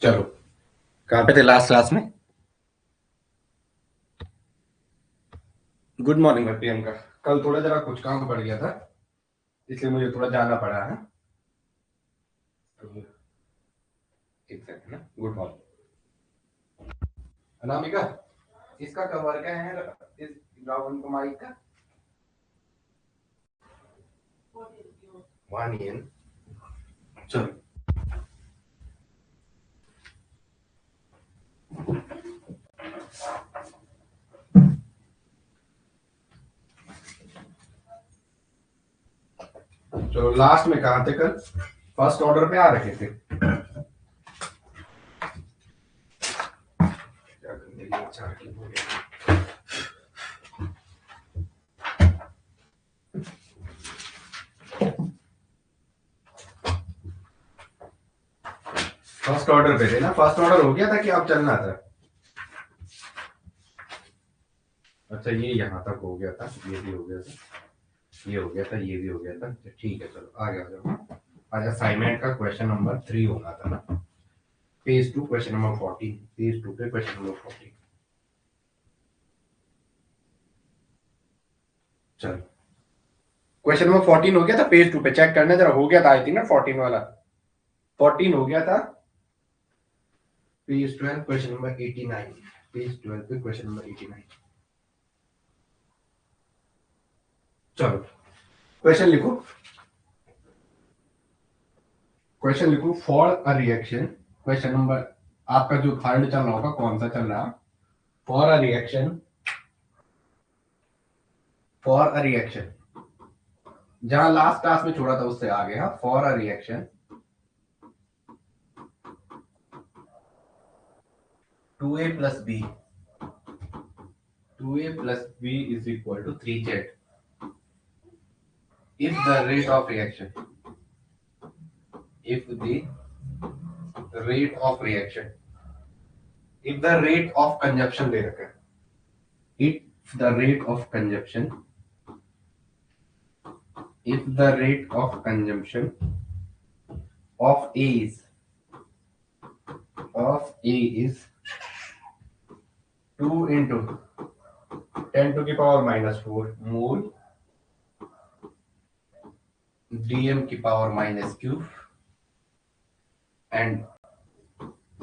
चलो, कहाँ पे थे लास्ट क्लास में? गुड मॉर्निंग भाई प्रियंका। कल थोड़ा जरा कुछ काम पड़ गया था, इसलिए मुझे थोड़ा जाना पड़ा है। तो एक सेकंड ना। Good morning Anamika. इसका कवर क्या है? इस रावण का माइक का 1 yen। चलो, चलो लास्ट में कहाँ थे कल? फर्स्ट ऑर्डर पे आ रखे थे। क्या करने की इच्छा की हो गया। फर्स्ट ऑर्डर पे थे ना? फर्स्ट ऑर्डर हो गया था कि अब चलना था? अच्छा, ये यहाँ तक हो गया था, ये भी हो गया था, ये हो गया था, ये भी हो गया था। तो ठीक है, चलो आगे आ जाओ। आज असाइनमेंट का क्वेश्चन नंबर 3 होना था ना। Page 2 question number 14। पेज 2 पे क्वेश्चन नंबर 14। चलो, क्वेश्चन नंबर 14 हो गया था। पेज 2 पे चेक करना जरा, हो गया था आई थिंक ना 14 वाला। 14 हो गया था। Page 12 question number 89। पेज 12 पे क्वेश्चन नंबर 89। चलो, क्वेश्चन लिखो। क्वेश्चन लिखो for a reaction. Question number आपका जो थर्ड चल रहा होगा, कौन सा चल रहा? For a reaction. For a reaction जहां लास्ट क्लास में छोड़ा था उससे आगे। हाँ, for a reaction 2a plus b, 2a plus b is equal to 3z. If the rate of reaction, if the rate of reaction, if the rate of consumption दे रखा है, if the rate of consumption, if the rate of consumption of A is 2 into 10 to the power minus 4 mole dm की power minus q, and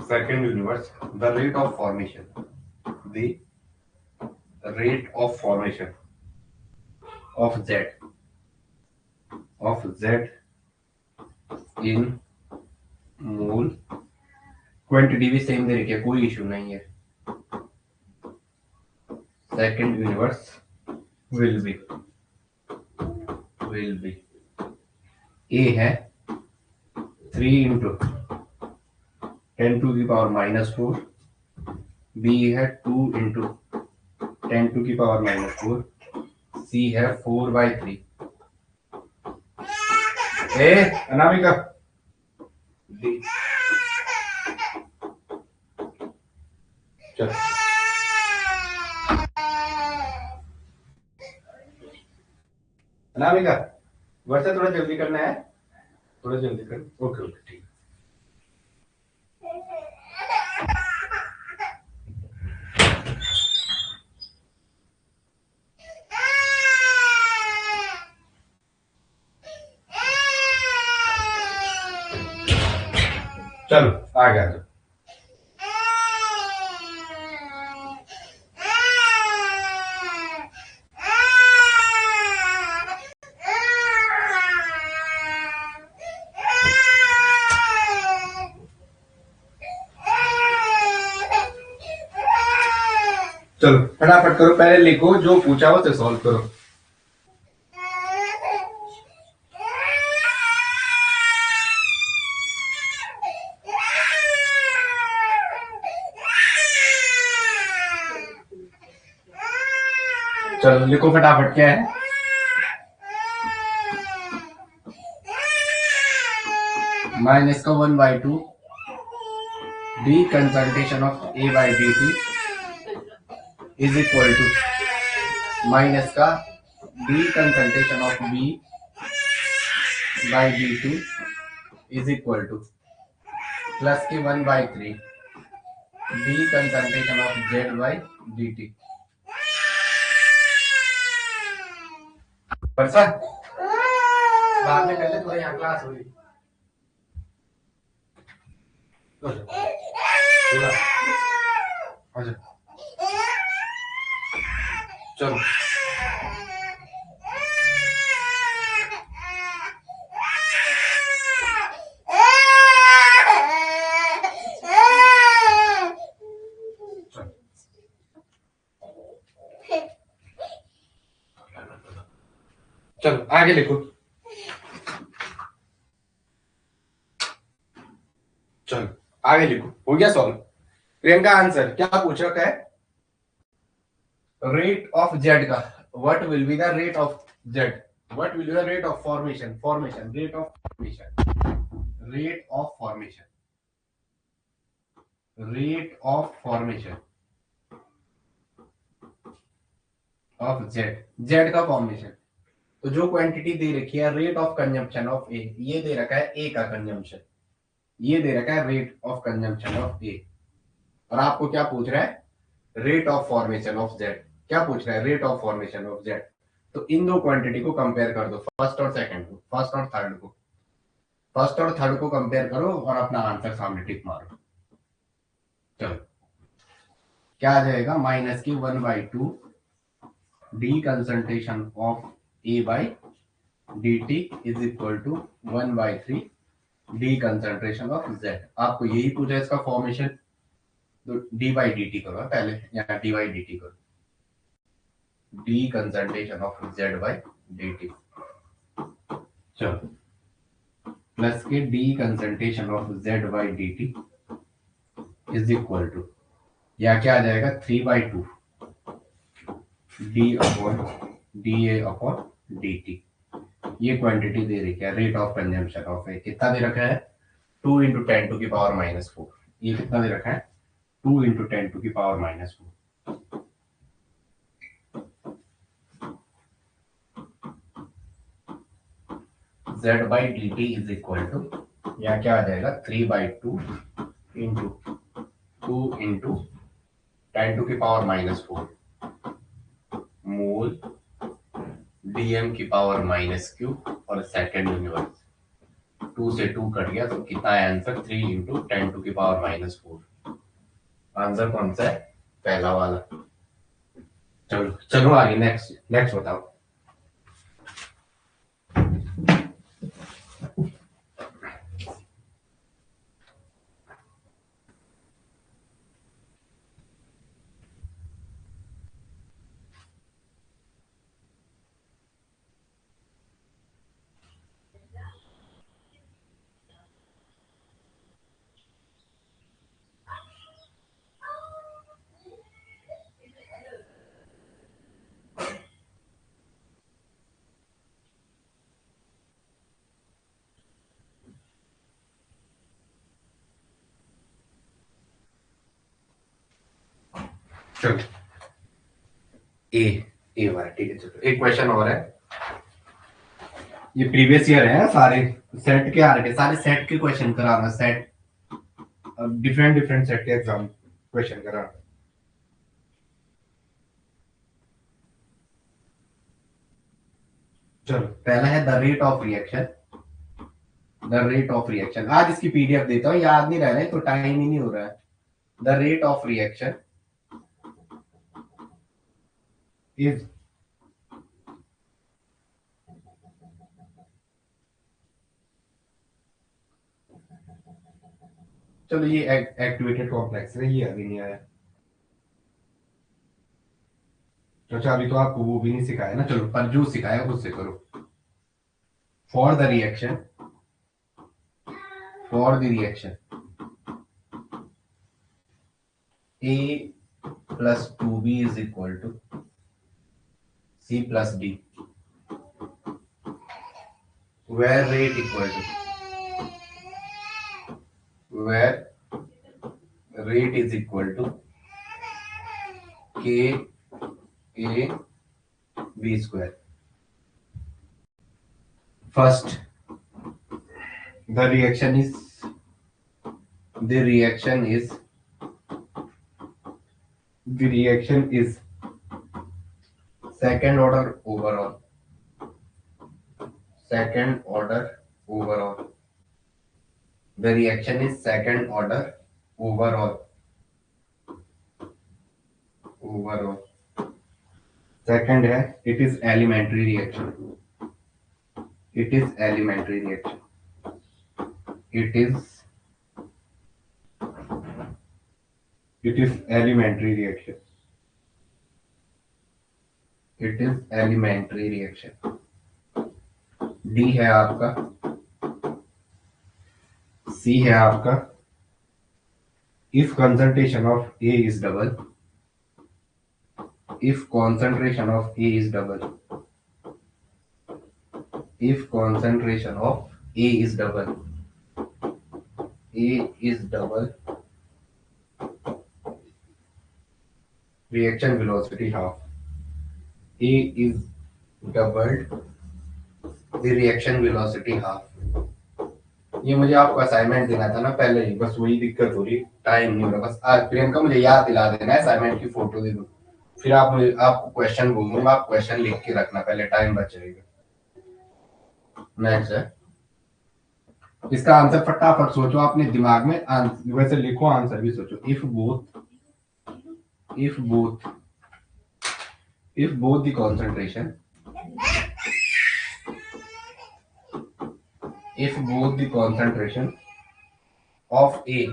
second universe, the rate of formation, the rate of formation of z, of z in mole। Quantity भी same दे रखी है, कोई issue नहीं है। Second universe will be ए है 3 into 10 to की power minus 4, B है 2 into 10 to की पावर माइनस 4, सी है 4/3। ए अनामिका, डी। चलो, अनामिका वर्षा थोड़ा जल्दी करना है, थोड़ा जल्दी कर। ओके ओके ठीक। चलो आगे आ जाओ। चलो फटाफट करो, पहले लिखो जो पूछा हो तो सॉल्व करो। चलो लिखो फटाफट, क्या है? माइनस का 1/2 D consultation of A by D T is equal to minus का D consultation of B by D T is equal to plus के 1/3 D concentration of Z by D T. परसा बाद में कहते थोड़ा यहाँ क्लास हो रही। चलो चलो आगे लिखो। चलो आगे लिखो, हो गया सॉल्व। प्रियंका आंसर क्या पूछ रखा है? रेट ऑफ जेड का, what will be the rate of Z, what will be the rate of formation, formation rate of formation, rate of formation, rate of formation of Z, Z का formation. तो जो quantity दे रखी है rate of consumption of ए, ये दे रखा है ए का consumption, ये दे रखा है रेट ऑफ कंजम्पशन ऑफ ए, और आपको क्या पूछ रहा है? Rate of formation of Z. क्या पूछ रहा है? Rate of formation of Z. तो इन दो क्वांटिटी को कंपेयर कर दो, फर्स्ट और सेकंड को, फर्स्ट और थर्ड को, फर्स्ट और थर्ड को कंपेयर करो और अपना आंसर सामने टिक मारो। चलो क्या आ जाएगा? माइनस की 1/2 d concentration of A by D T is equal to 1/3 D concentration of Z. आपको यही पूछा है इसका फॉर्मेशन, तो डी बाई डी टी करो पहले, यहाँ डी बाई डी टी करो, d concentration of Z by D T. चलो प्लस के d concentration of Z by D T is equal to, या क्या आ जाएगा? 3/2 d upon d A upon D t. ये क्वांटिटी दे रही है rate of consumption of A, कितना दे रखा है? 2 इंटू 10 टू की पावर -4। ये कितना दे रखा है? 2 इंटू 10 टू की power -4। Z by D T is equal to, यहाँ क्या आ जाएगा? 3/2 इंटू 2 इंटू 10 टू की पावर -4 मोल डीएम की पावर -q और सेकेंड यूनिवर्स। 2 से 2 कट गया तो कितना है आंसर? 3 इंटू 10 टू की पावर -4। आंसर कौन सा है? पहला वाला। चलो चलो आगे, नेक्स्ट नेक्स्ट बताओ। चलो ए वाला ठीक है। चलो एक क्वेश्चन और है, ये प्रीवियस ईयर है, सारे सेट के आ रहे, सारे सेट के क्वेश्चन कराना, सेट डिफरेंट डिफरेंट सेट के एग्जाम क्वेश्चन कराना। चलो पहला है the rate of reaction, the rate of reaction. आज इसकी पीडीएफ देता हूँ, याद नहीं रह रहा है तो टाइम ही नहीं हो रहा है। The rate of reaction is चलो ये एक्टिवेटेड कॉम्प्लेक्स है, ये अभी नहीं आया। अच्छा अभी तो आपको वो भी नहीं सिखाया ना, चलो पर जो सिखाया उससे करो। For the reaction, for the reaction A plus 2B is equal to C plus D, where rate equal to, where rate is equal to K A B square. First, the reaction is the reaction is second order overall. Second order overall. The reaction is second order overall. Overall. Second है, it is elementary reaction. It is elementary reaction. It is elementary reaction. It is elementary reaction. D है आपका, C है आपका, if concentration of A is double, if concentration of A is double, if concentration of A is double, A is double, reaction velocity half. A is doubled, the reaction velocity half. ये मुझे आपको assignment देना था ना पहले ही, बस वही दिक्कत हो रही, टाइम नहीं हो रहा। बस आज प्रियंका मुझे याद दिला देना है, असाइनमेंट की फोटो दे दो, फिर आप मुझे आपको क्वेश्चन बोल दूंगा, आप क्वेश्चन लिख के रखना, पहले टाइम बच जाएगा। नेक्स्ट है, इसका आंसर फटाफट सोचो अपने दिमाग में, वैसे लिखो, आंसर भी सोचो। If both the concentration, if both the concentration of A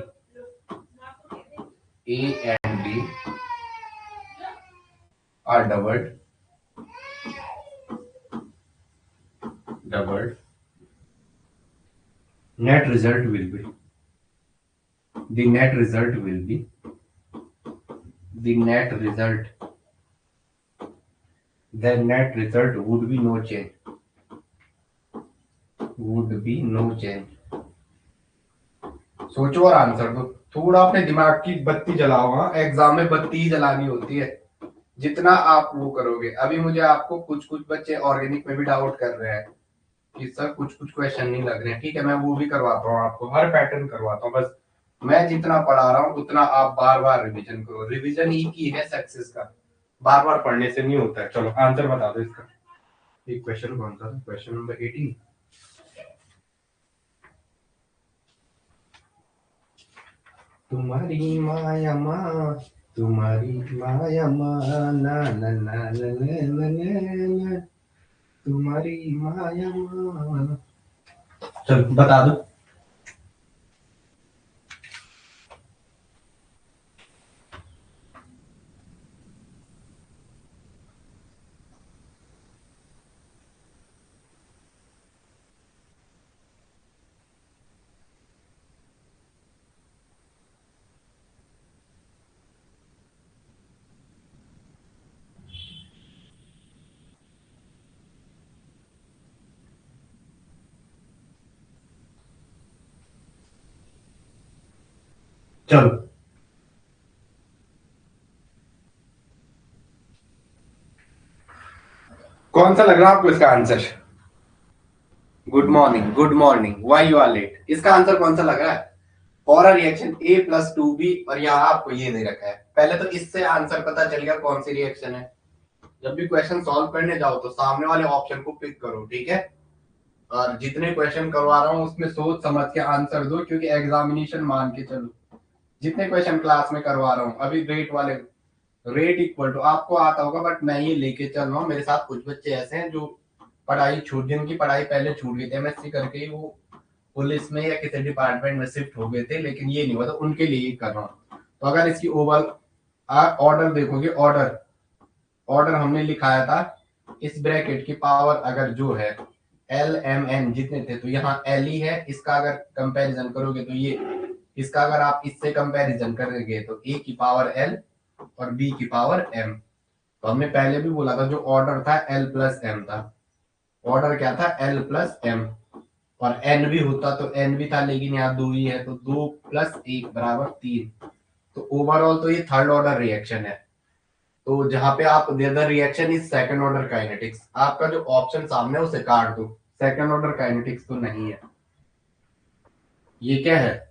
and B are doubled, net result will be, the net result would be no change. सोचो और आंसर दो, थोड़ा अपने दिमाग की बत्ती जलाओ। हाँ, एग्जाम में बत्ती ही जलानी होती है, जितना आप वो करोगे। अभी मुझे आपको कुछ बच्चे ऑर्गेनिक में भी डाउट कर रहे हैं कि सर कुछ क्वेश्चन नहीं लग रहे हैं। ठीक है, मैं वो भी करवाता हूँ आपको, हर पैटर्न करवाता हूँ। बस मैं जितना पढ़ा रहा हूँ उतना आप बार बार रिविजन करो, रिविजन ही की है सक्सेस का, बार बार पढ़ने से नहीं होता है। चलो आंसर बता दो इसका। एक क्वेश्चन कौन सा, क्वेश्चन नंबर 18। तुम्हारी माया माँ, तुम्हारी माया माँ, ना ना ना ना ना, तुम्हारी माया माँ। चल बता दो। चलो कौन सा लग रहा है आपको इसका answer? Good morning, why you are late, इसका आंसर कौन सा लग रहा है? फॉर अ रिएक्शन A+2B, और यहाँ आपको ये दे रखा है। पहले तो इससे आंसर पता चल गया कौन सी रिएक्शन है। जब भी क्वेश्चन सॉल्व करने जाओ तो सामने वाले ऑप्शन को पिक करो, ठीक है। और जितने क्वेश्चन करवा रहा हूँ उसमें सोच समझ के आंसर दो, क्योंकि एग्जामिनेशन मान के चलो, जितने क्वेश्चन क्लास में करवा रहा हूँ अभी रेट इक्वल टू आपको आता होगा, बट मैं ये लेके चल रहा हूँ। मेरे साथ कुछ बच्चे ऐसे हैं जो जिनकी पढ़ाई पहले छूट गई थी, MSc करके ही वो पुलिस में या किसी डिपार्टमेंट में शिफ्ट हो गए थे, लेकिन ये नहीं हुआ, तो उनके लिए कर रहा हूँ। तो अगर इसकी ओवरऑल ऑर्डर देखोगे, ऑर्डर हमने लिखाया था, इस ब्रैकेट की पावर अगर जो है LMN जितने थे, तो यहाँ L ही है। इसका अगर कंपैरिजन करोगे तो ये, इसका अगर आप इससे कंपैरिजन करेंगे तो A की पावर L और B की पावर M। तो हमने पहले भी बोला था जो ऑर्डर था L+M था, ऑर्डर क्या था L+M, और N भी होता तो N भी था, लेकिन यहाँ 2 ही है, तो 2 + 1 = 3। तो ओवरऑल तो ये थर्ड ऑर्डर रिएक्शन है। तो जहां पे आप the reaction is second order kinetics, आपका जो ऑप्शन सामने है उसे काट दो, सेकंड ऑर्डर काइनेटिक्स तो नहीं है। ये क्या है?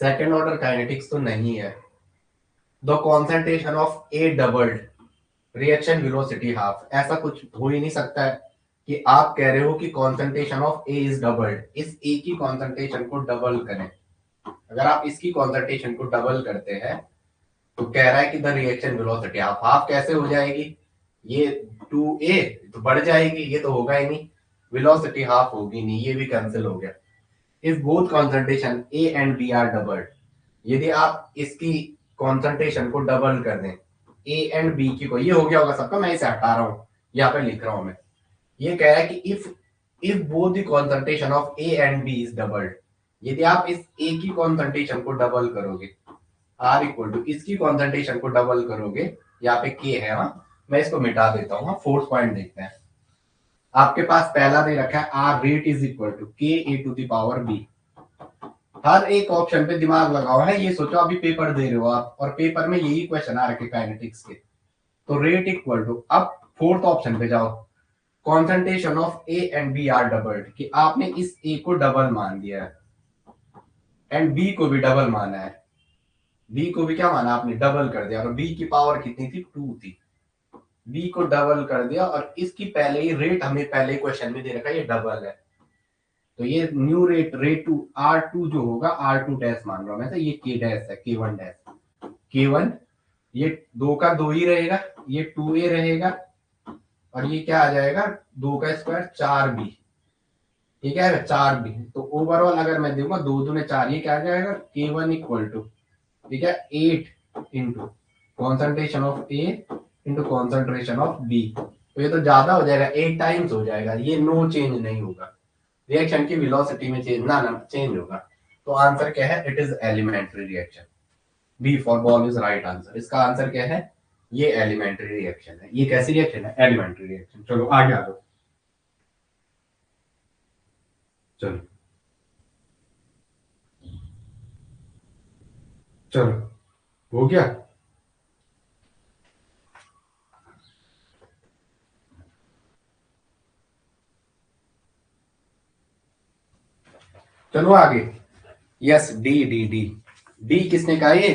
सेकेंड ऑर्डर काइनेटिक्स तो नहीं है। The concentration of A doubled reaction velocity half, ऐसा कुछ हो ही नहीं सकता है कि आप कह रहे हो कि concentration of A is doubled, इस ए की कॉन्सेंट्रेशन को डबल करें। अगर आप इसकी कॉन्सेंट्रेशन को डबल करते हैं तो कह रहा है कि the reaction velocity half, half कैसे हो जाएगी, ये 2a तो बढ़ जाएगी, ये तो होगा ही नहीं, वेलोसिटी हाफ होगी नहीं, ये भी कैंसिल हो गया। If both concentration A and B are doubled, यदि आप इसकी कॉन्सेंट्रेशन को डबल कर दें ए एंड बी की को, ये हो गया होगा सबका, मैं इसे हटा रहा हूं, यहाँ पे लिख रहा हूं मैं। ये कह रहा है कि if both the concentration of A and B is doubled, यदि आप इस ए की कॉन्सेंट्रेशन को डबल करोगे, आर इक्वल टू इसकी कॉन्सेंट्रेशन को डबल करोगे, यहाँ पे के है, हाँ मैं इसको मिटा देता हूँ। फोर्थ पॉइंट देखते हैं। आपके पास पहला दे रखा है R rate is equal to k A to the power B. हर एक ऑप्शन पे दिमाग लगाओ है, ये सोचो अभी पेपर दे रहे हो आप और पेपर में यही क्वेश्चन आ रखे काइनेटिक्स के। तो रेट इक्वल टू, अब फोर्थ ऑप्शन पे जाओ, concentration of A and B are doubled, कि आपने इस ए को डबल मान दिया है एंड बी को भी डबल माना है, बी को भी क्या माना आपने, डबल कर दिया, और बी की पावर कितनी थी, 2 थी, बी को डबल कर दिया और इसकी पहले ही रेट हमें पहले क्वेश्चन में दे रखा है, ये डबल है, तो ये new rate rate two R two जो होगा आर टू डैश मान रहा हूं मैं, तो ये के डैश है, के वन डैश, के वन, ये दो का दो ही रहेगा, ये 2a रहेगा, और ये क्या आ जाएगा, 2 का स्क्वायर 4b, ये क्या है 4b। तो ओवरऑल अगर मैं दूंगा 2 दूने 4, ये क्या आ जाएगा, के वन इक्वल टू, ठीक है 8 into concentration of A into concentration of B, तो ये तो ज्यादा हो जाएगा, 8 टाइम्स हो जाएगा, ये नो चेंज नहीं होगा, रिएक्शन की वेलोसिटी में चेंज ना चेंज होगा। तो आंसर क्या है, it is elementary reaction, B for ball is right answer. इसका आंसर क्या है, ये एलिमेंट्री रिएक्शन है। ये कैसी रिएक्शन है, एलिमेंट्री रिएक्शन। चलो आगे आ जाओ, चलो चलो हो गया। चलो आगे, yes D D D, D किसने कहा, ये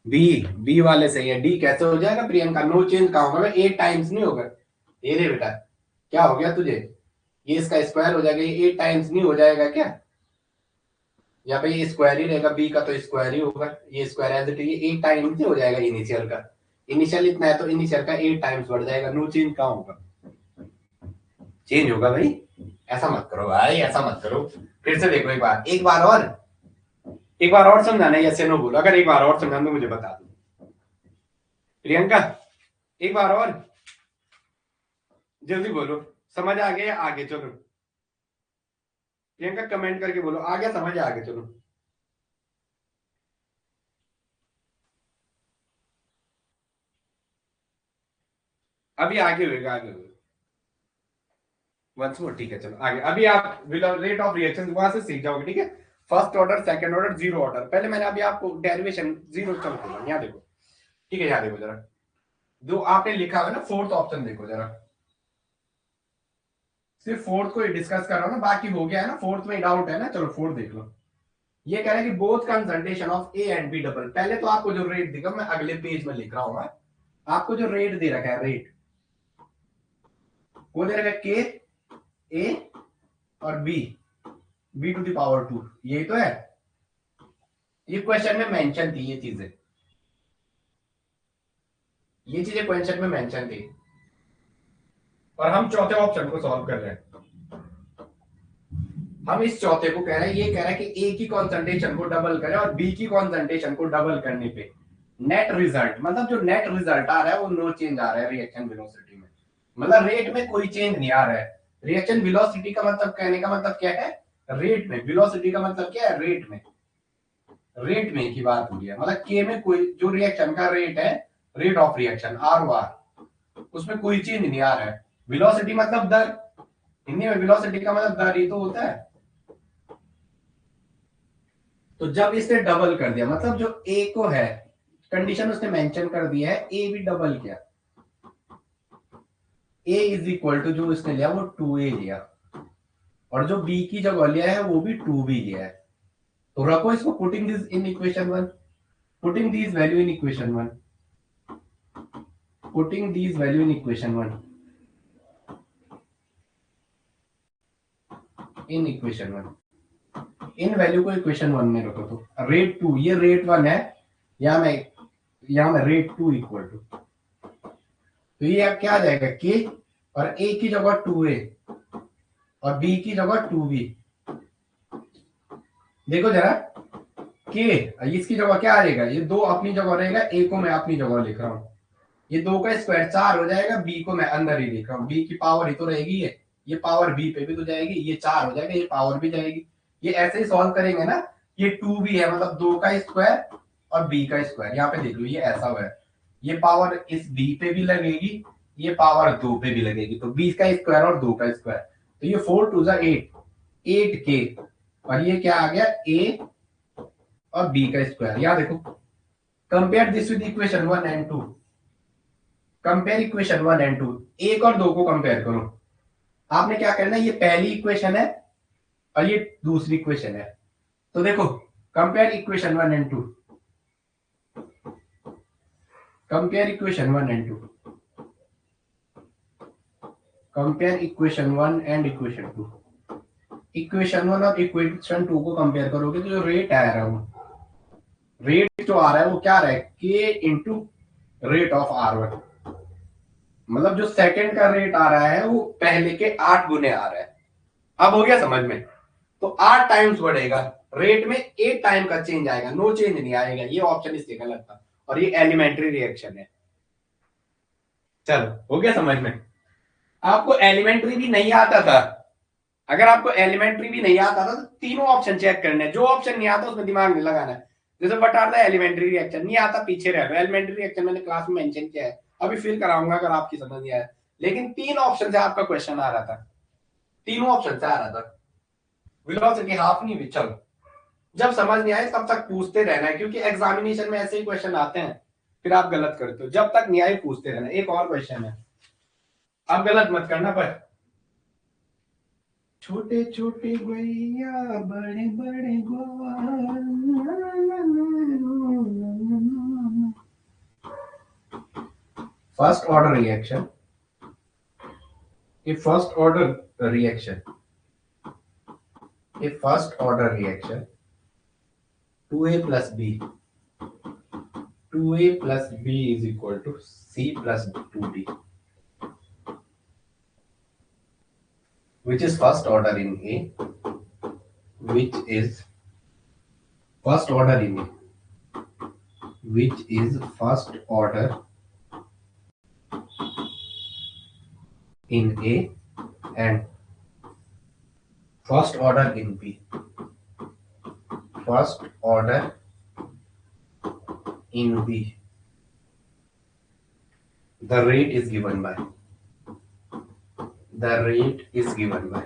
बी, बी वाले सही है। डी कैसे हो जाएगा प्रियंका, नो चेंज कहा होगा, 8 टाइम्स नहीं होगा, ये रे बेटा क्या हो गया तुझे, ये इसका स्क्वायर हो जाएगा, ये 8 टाइम्स नहीं हो जाएगा क्या, यहाँ पे ये स्क्वायर ही रहेगा, बी का तो स्क्वायर ही होगा, ये स्क्वायर एज इट इज, ये 8 टाइम्स नहीं हो जाएगा इनिशियल का, इनिशियल इतना है तो इनिशियल का 8 टाइम्स बढ़ जाएगा, नो चेंज कहाँ होगा, चेंज होगा भाई, ऐसा मत करो भाई, ऐसा मत करो। फिर से देखो एक बार और, एक बार और समझाना, यस या नो बोलो, अगर एक बार और समझाना तो मुझे बता दो। प्रियंका एक बार और जल्दी बोलो, समझ आ गया, आगे चलो। प्रियंका कमेंट करके बोलो आ गया समझ, आगे चलो। अभी आगे होगा, आगे होगा वंस मोर, ठीक है चलो आगे। अभी आप रेट ऑफ रिएक्शन वहां से सीख जाओगे, ठीक है, first order second order zero order. पहले मैंने अभी आपको डेरिवेशन जीरो, चलो यहाँ देखो, ठीक है यहाँ देखो जरा, जो आपने लिखा है ना फोर्थ ऑप्शन देखो जरा, सिर्फ फोर्थ को ही डिस्कस कर रहा हूँ ना, बाकी हो गया है ना, फोर्थ में डाउट है ना, चलो फोर्थ देख लो। ये कह रहा है कि both concentration of A and B double, पहले तो आपको जो रेट दिखा मैं अगले पेज में लिख रहा हूँ, आपको जो रेट दे रखा है, रेट वो दे रखा है के ए और B, B to the power 2, यही तो है, ये क्वेश्चन में मेंशन थी, ये चीजें क्वेश्चन में मेंशन थी, और हम चौथे ऑप्शन को सॉल्व कर रहे हैं। हम इस चौथे को कह रहे हैं, ये कह रहा है कि ए की कॉन्सेंट्रेशन को डबल करें और बी की कॉन्सेंट्रेशन को डबल करने पे नेट रिजल्ट, मतलब जो नेट रिजल्ट आ रहा है वो नो चेंज आ रहा है रिएक्शन वेलोसिटी में, मतलब रेट में कोई चेंज नहीं आ रहा है। रिएक्शन वेलोसिटी का मतलब, कहने का मतलब क्या है, रेट में, वेलोसिटी का मतलब क्या है, रेट में, रेट में की बात हुई है, मतलब के में कोई जो रिएक्शन का रेट है, rate of reaction R O R, उसमें कोई चेंज नहीं आ रहा है। वेलोसिटी मतलब दर, हिंदी में वेलोसिटी का मतलब दर ही तो होता है। तो जब इसने डबल कर दिया, मतलब जो ए को है, कंडीशन उसने मेंशन कर दी है, ए भी डबल किया, ए इज इक्वल टू जो इसने लिया वो 2a लिया, और जो बी की जगह लिया है वो भी 2b लिया है, तो रखो इसको, putting this in equation one, putting this value in equation one, putting this value in equation one, in equation one, in value को इक्वेशन वन में रखो। तो रेट टू, ये रेट वन है, यहां में रेट टू इक्वल टू, तो ये अब क्या आ जाएगा के, और ए की जगह टू ए और बी की जगह टू बी। देखो जरा, के इसकी जगह क्या आ जाएगा, ये दो अपनी जगह रहेगा, ए को मैं अपनी जगह लिख रहा हूं, ये दो का स्क्वायर चार हो जाएगा, बी को मैं अंदर ही लिख रहा हूँ, बी की पावर ही तो रहेगी, ये पावर बी पे भी तो जाएगी, ये चार हो जाएगा, ये पावर भी जाएगी। ये ऐसे ही सॉल्व करेंगे ना, ये टू बी है, मतलब दो का स्क्वायर और बी का स्क्वायर, यहाँ पे देख लो ये ऐसा हुआ है, ये पावर इस बी पे भी लगेगी, ये पावर दो पे भी लगेगी, तो बी का स्क्वायर और दो का स्क्वायर, तो ये फोर टू जा एट, एट के, और ये क्या आ गया ए और बी का स्क्वायर। यहाँ देखो, compare this with equation one and two, compare equation one and two, एक और दो को कंपेयर करो। आपने क्या करना है, ये पहली इक्वेशन है और ये दूसरी इक्वेशन है, तो देखो compare equation one and two, compare equation one and two, compare equation one and equation two, equation one और इक्वेशन टू को कंपेयर करोगे तो जो रेट आ रहा है, रेट जो आ रहा है वो क्या आ रहा है, k into rate of R one, मतलब जो सेकंड का रेट आ रहा है वो पहले के 8 गुने आ रहा है। अब हो गया समझ में, तो 8 टाइम्स बढ़ेगा, रेट में 8 टाइम का चेंज आएगा, नो चेंज नहीं आएगा, ये ऑप्शन इसके गलत था, और ये एलिमेंट्री रिएक्शन है। चलो हो गया समझ में। आपको एलिमेंट्री भी नहीं आता था, अगर आपको एलिमेंट्री भी नहीं आता था तो तीनों ऑप्शन चेक करने, जो ऑप्शन नहीं आता उसमें दिमाग नहीं लगाना है। जैसे बता रहा था एलिमेंट्री रिएक्शन नहीं आता, पीछे रह लो, एलिमेंट्री रिएक्शन मैंने क्लास में मेंशन किया है, अभी फिल कराऊंगा अगर आपकी समझ नहीं आया, लेकिन तीन ऑप्शन से आपका क्वेश्चन आ रहा था, तीनों ऑप्शन से आ रहा था, वेलोसिटी हाफ नहीं हुई। चलो, जब समझ नहीं आए तब तक पूछते रहना है, क्योंकि एग्जामिनेशन में ऐसे ही क्वेश्चन आते हैं, फिर आप गलत करते हो, जब तक नहीं आए पूछते रहना। एक और क्वेश्चन है, आप गलत मत करना, पर छोटे छोटे गैया बड़े बड़े Goval, first order reaction, a first order reaction, a first order reaction, 2a plus b, 2a plus b is equal to c plus 2d, which is first order in a, which is first order in a, which is first order in a and first order in b, first order in b, the rate is given by, the rate is given by,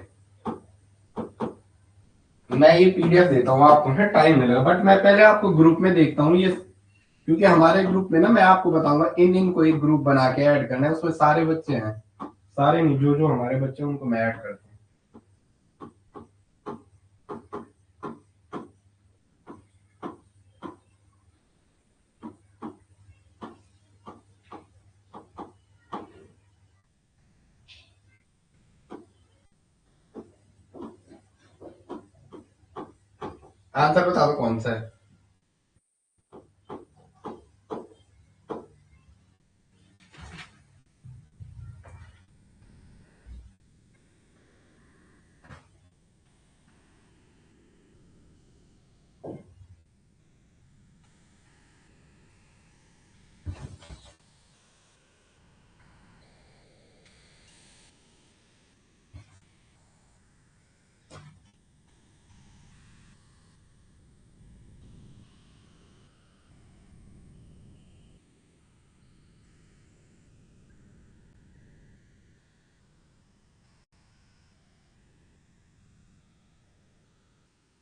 मैं ये PDF देता हूँ आपको, है time मिलेगा, but मैं पहले आपको ग्रुप में देखता हूँ ये, क्योंकि हमारे ग्रुप में ना मैं आपको बताऊंगा, इन को एक ग्रुप बना के ऐड करना है, उसमें सारे बच्चे हैं, सारे नहीं, जो जो हमारे बच्चे हैं उनको मैं ऐड करता हूँ। आंसर बता दो कौन सा है।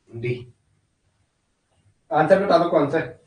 डी, आंसर बता दो कौन सा है।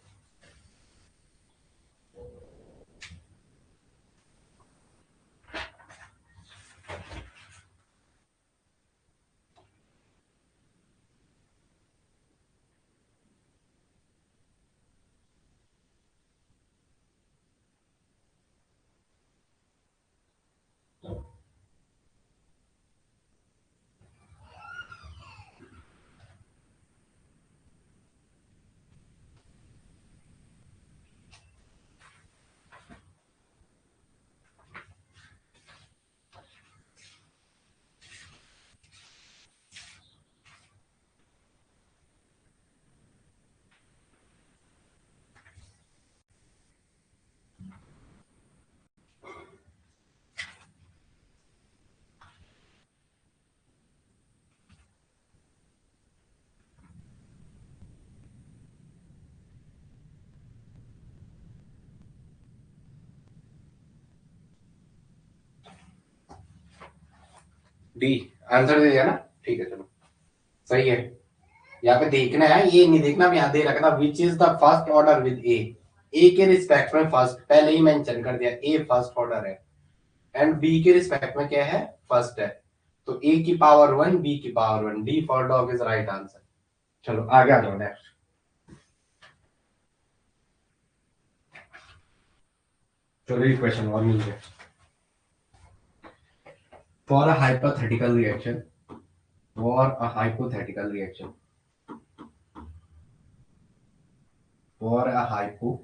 डी आंसर दे दिया ना, ठीक है चलो सही है। यहाँ पे देखना है, ये नहीं देखना, यहाँ दे रखा था which is the first order with A के रिस्पेक्ट में फर्स्ट पहले ही मेंशन कर दिया, ए फर्स्ट ऑर्डर है एंड बी के रिस्पेक्ट में क्या है, फर्स्ट है। तो ए की पावर वन, बी की power one, D for dog is right answer. चलो आगे आ जाओ नेक्स्ट। चलो ये क्वेश्चन और मिल गया। For a hypothetical reaction, for a hypothetical reaction, for a hypo,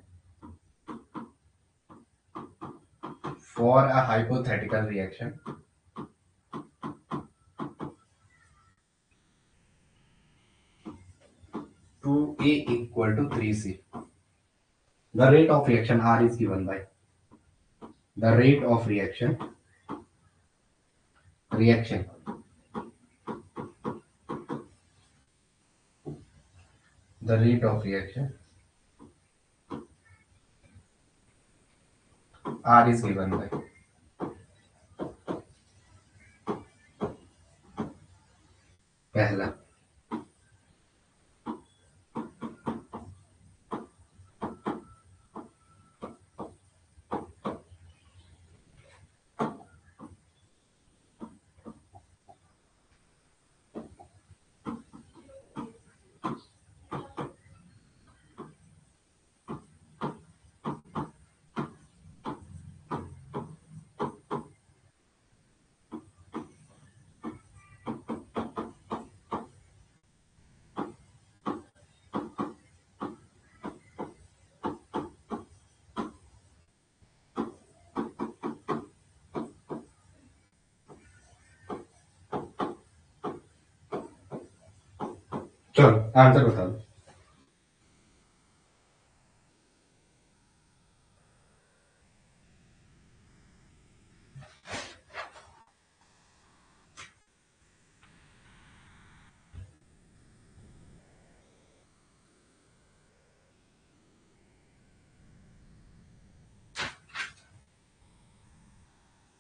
for a hypothetical reaction, 2A equal to 3C. The rate of reaction R is given by the rate of reaction, reaction, the rate of reaction R is given by पहला, चलो answer बता दो।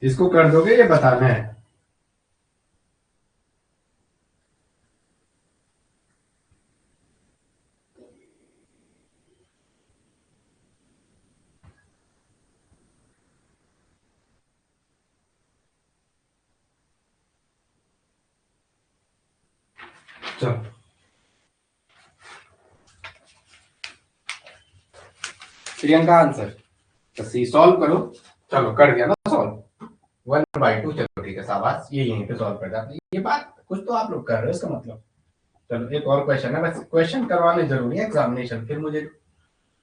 इसको कर दोगे, ये बताना है। चलो प्रियंका आंसर, तो सी सॉल्व करो। चलो कर दिया ना सॉल्व, 1/2, चलो ठीक है शाबाश, ये यहीं पे सॉल्व कर जाते, ये बात कुछ तो आप लोग कर रहे हो इसका मतलब। चलो एक और क्वेश्चन है, बस क्वेश्चन करवाने जरूरी है एग्जामिनेशन, फिर मुझे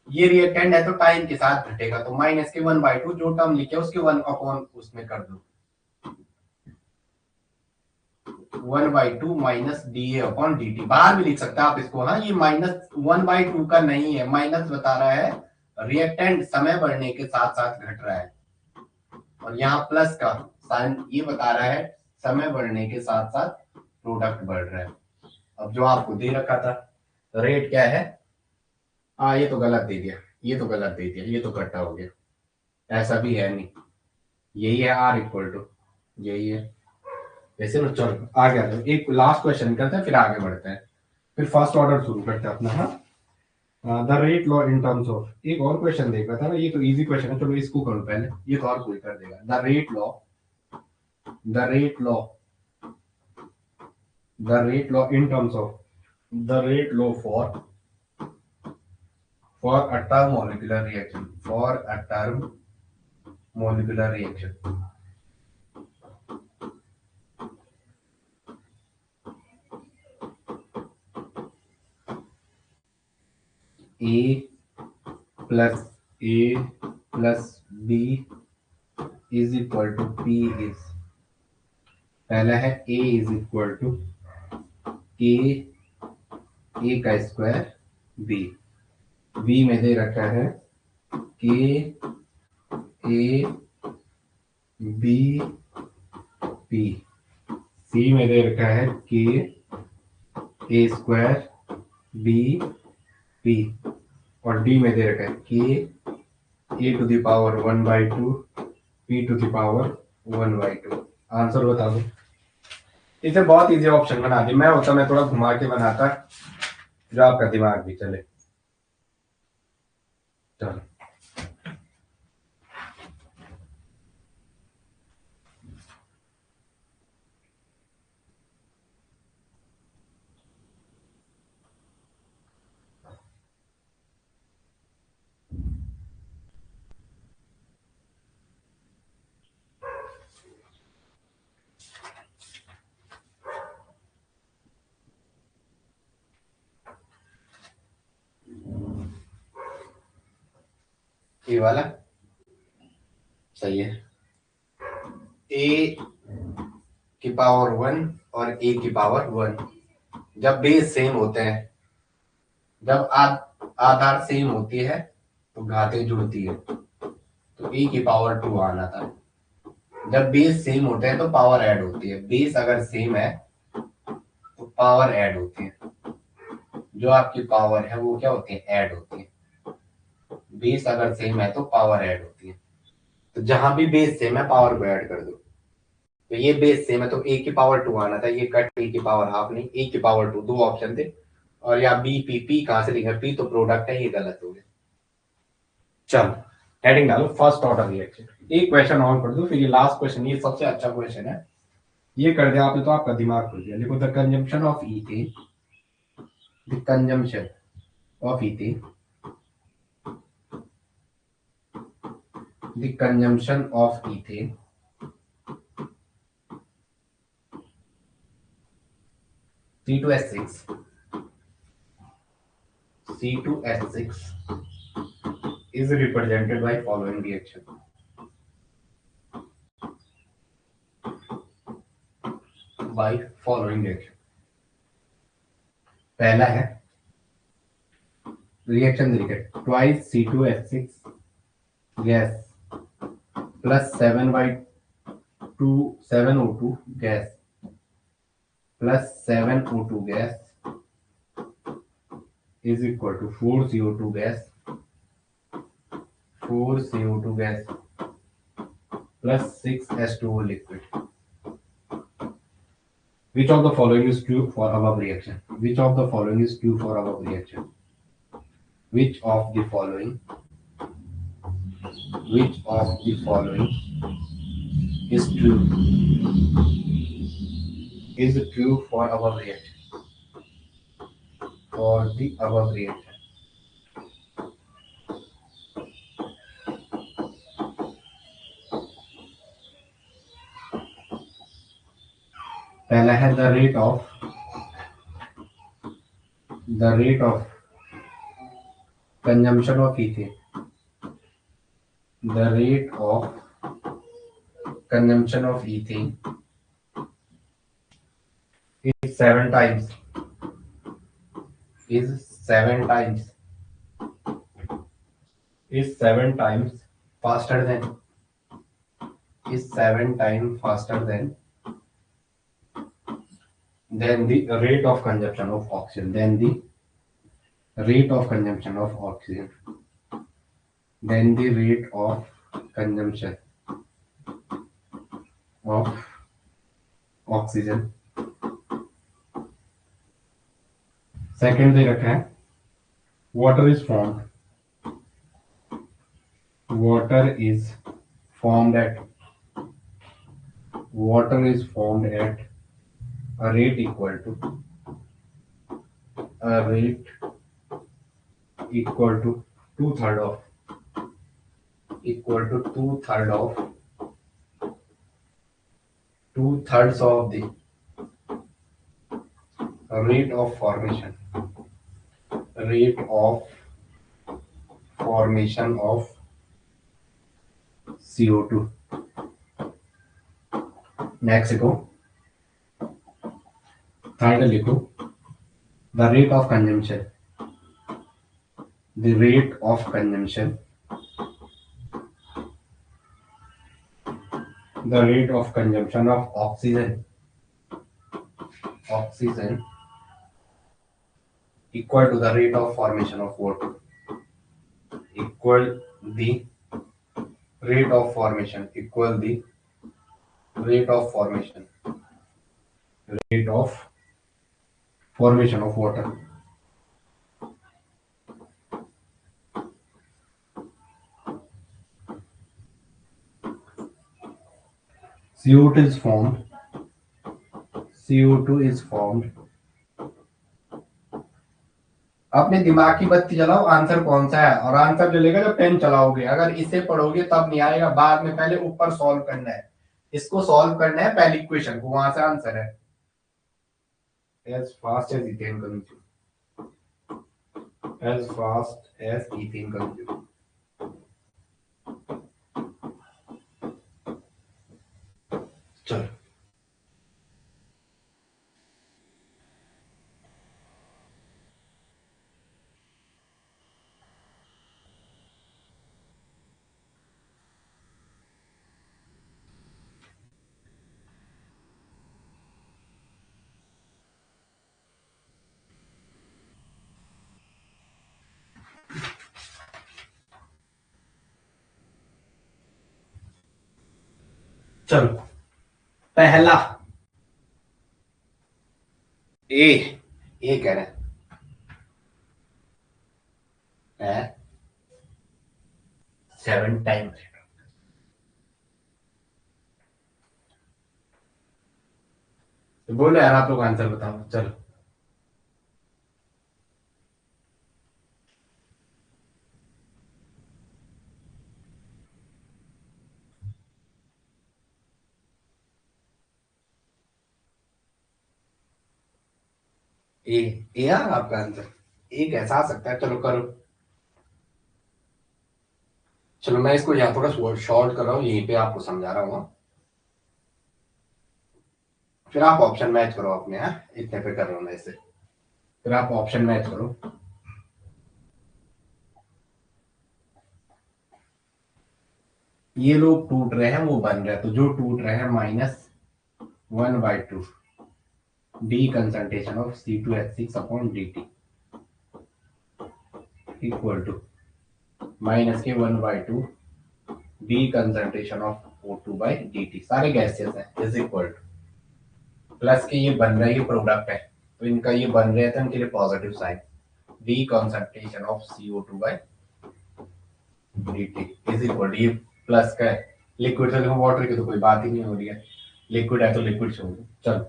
ये रिएक्टेंट है तो टाइम के साथ घटेगा, तो माइनस के 1/2 जो टर्म लिखे उसके 1 अपॉन उसमें कर दो, 1/2 minus D A upon D T, बाहर भी लिख सकते हैं आप इसको। हाँ ये माइनस 1/2 का नहीं है, माइनस बता रहा है रिएक्टेंट समय बढ़ने के साथ साथ घट रहा है, और यहाँ प्लस का साइन ये बता रहा है समय बढ़ने के साथ साथ प्रोडक्ट बढ़ रहा है। अब जो आपको दे रखा था रेट क्या है, ये तो गलत दे दिया, ये तो गलत दे दिया, ये तो इकट्ठा हो गया, ऐसा भी है नहीं, यही है आर इक्वल टू, यही है वैसे। ना चलो आगे आते हैं, एक लास्ट क्वेश्चन करते हैं फिर आगे बढ़ते हैं, फिर फर्स्ट ऑर्डर शुरू करते हैं अपना। हाँ the rate law in terms of, एक और क्वेश्चन देखा था ना, ये तो इजी क्वेश्चन है, चलो इसको करो पहले, ये तो और कोई कर देगा। The rate law, the rate law, the rate law in terms of, the rate law for a term molecular reaction, for a term molecular reaction, a plus b is equal to p is, पहला है a is equal to a का square b में दे रखा है k a b p, c में दे रखा है k a square b p, और d में दे रखा है k a to the power 1/2 p to the power 1/2। Answer बता दो। इसे बहुत इजी ऑप्शन बना दी। मैं थोड़ा घुमा के बनाता जो आपका दिमाग भी चले। चलो ये वाला सही है। ए की पावर 1 और ए की पावर 1 जब बेस सेम होते हैं, जब आधार सेम होती है तो घातें जुड़ती है, तो ए की पावर 2 आना था। जब बेस सेम होते हैं तो पावर ऐड होती है। बेस अगर सेम है तो पावर ऐड होती है। जो आपकी पावर है वो क्या होती है, ऐड होती है। बेस अगर सेम है तो पावर ऐड होती है। तो जहां भी बेस सेम है पावर को ऐड कर दो। तो ये बेस सेम है तो ए की पावर 2 आना था, ये कट ए की पावर हाफ नहीं, ए की पावर 2 दो ऑप्शन थे। और या बी पी, पी कहां से लिखा, पी तो प्रोडक्ट है, ये गलत हो गया। चलो हेडिंग डालो फर्स्ट ऑर्डर रिएक्शन। एक क्वेश्चन और कर दो फिर ये लास्ट क्वेश्चन, ये सबसे अच्छा क्वेश्चन है। ये कर दिया आपने तो आपका दिमाग खुल गया। देखो, the consumption of ethane, the consumption of ethane, the consumption of ethane C2H6, C2H6 is represented by following reaction, by following reaction। पहला है रिएक्शन देखिए, twice C2H6 gas plus 7O2 gas plus 7O2 gas is equal to 4CO2 gas, 4CO2 gas plus 6H2O liquid. Which of the following is true for above reaction? Which of the following is true for above reaction? Which of the following? Which of the following is true? Is true for above reaction? For the above reaction. पहला है the rate of consumption of ethane. The rate of consumption of ethane is 7 times. Is 7 times. Is 7 times faster than. Is 7 times faster than the rate of consumption of oxygen. Then the rate of consumption of oxygen. Then the rate of consumption of oxygen. Second दे रखा है water is formed. Water is formed at water is formed at a rate equal to a rate equal to two-third of equal to two-thirds of the rate of formation of CO2. Next go third लिखो the rate of consumption the rate of consumption the rate of consumption of oxygen equal to the rate of formation of water equal the rate of formation equal the rate of formation rate of formation of water. CO2 is formed. CO2 is formed. अपने दिमाग की बत्ती जलाओ, answer कौन सा है, और answer जलेगा जब पेन चलाओगे। अगर इसे पढ़ोगे तब नहीं आएगा, बाद में पहले ऊपर सॉल्व करना है, इसको सॉल्व करना है पहली इक्वेशन को, वहां से आंसर है। as fast as ethane consumed, as fast as ethane consumed. चलो चलो पहला ए कह रहे हैं 7 टाइम। बोलो यार, आप लोग आंसर बताओ। चलो ए यार, आपका आंसर ए कैसा आ सकता है? चलो करो। चलो मैं इसको यहाँ थोड़ा शॉर्ट कर रहा हूँ, यहीं पे आपको समझा रहा हूँ, फिर आप ऑप्शन मैच करो अपने। यहाँ इतने पे कर रहा हूँ मैं इसे, फिर आप ऑप्शन मैच करो। ये लोग टूट रहे हैं, वो बन रहे हैं, तो जो टूट रहे हैं -1/2 d concentration of C2H6 upon dt equal to -1/2 d concentration of O2/dt। सारे गैसेस हैं, इज इक्वल टू प्लस के ये बन रहा है, ये प्रोडक्ट है, तो इनका ये बन रहे हैं, तो इनके लिए positive sign d concentration of CO2/dt is equal to, ये प्लस का है, लिक्विड से वाटर की तो कोई बात ही नहीं हो रही है, लिक्विड है तो लिक्विड छोड़ दो। चलो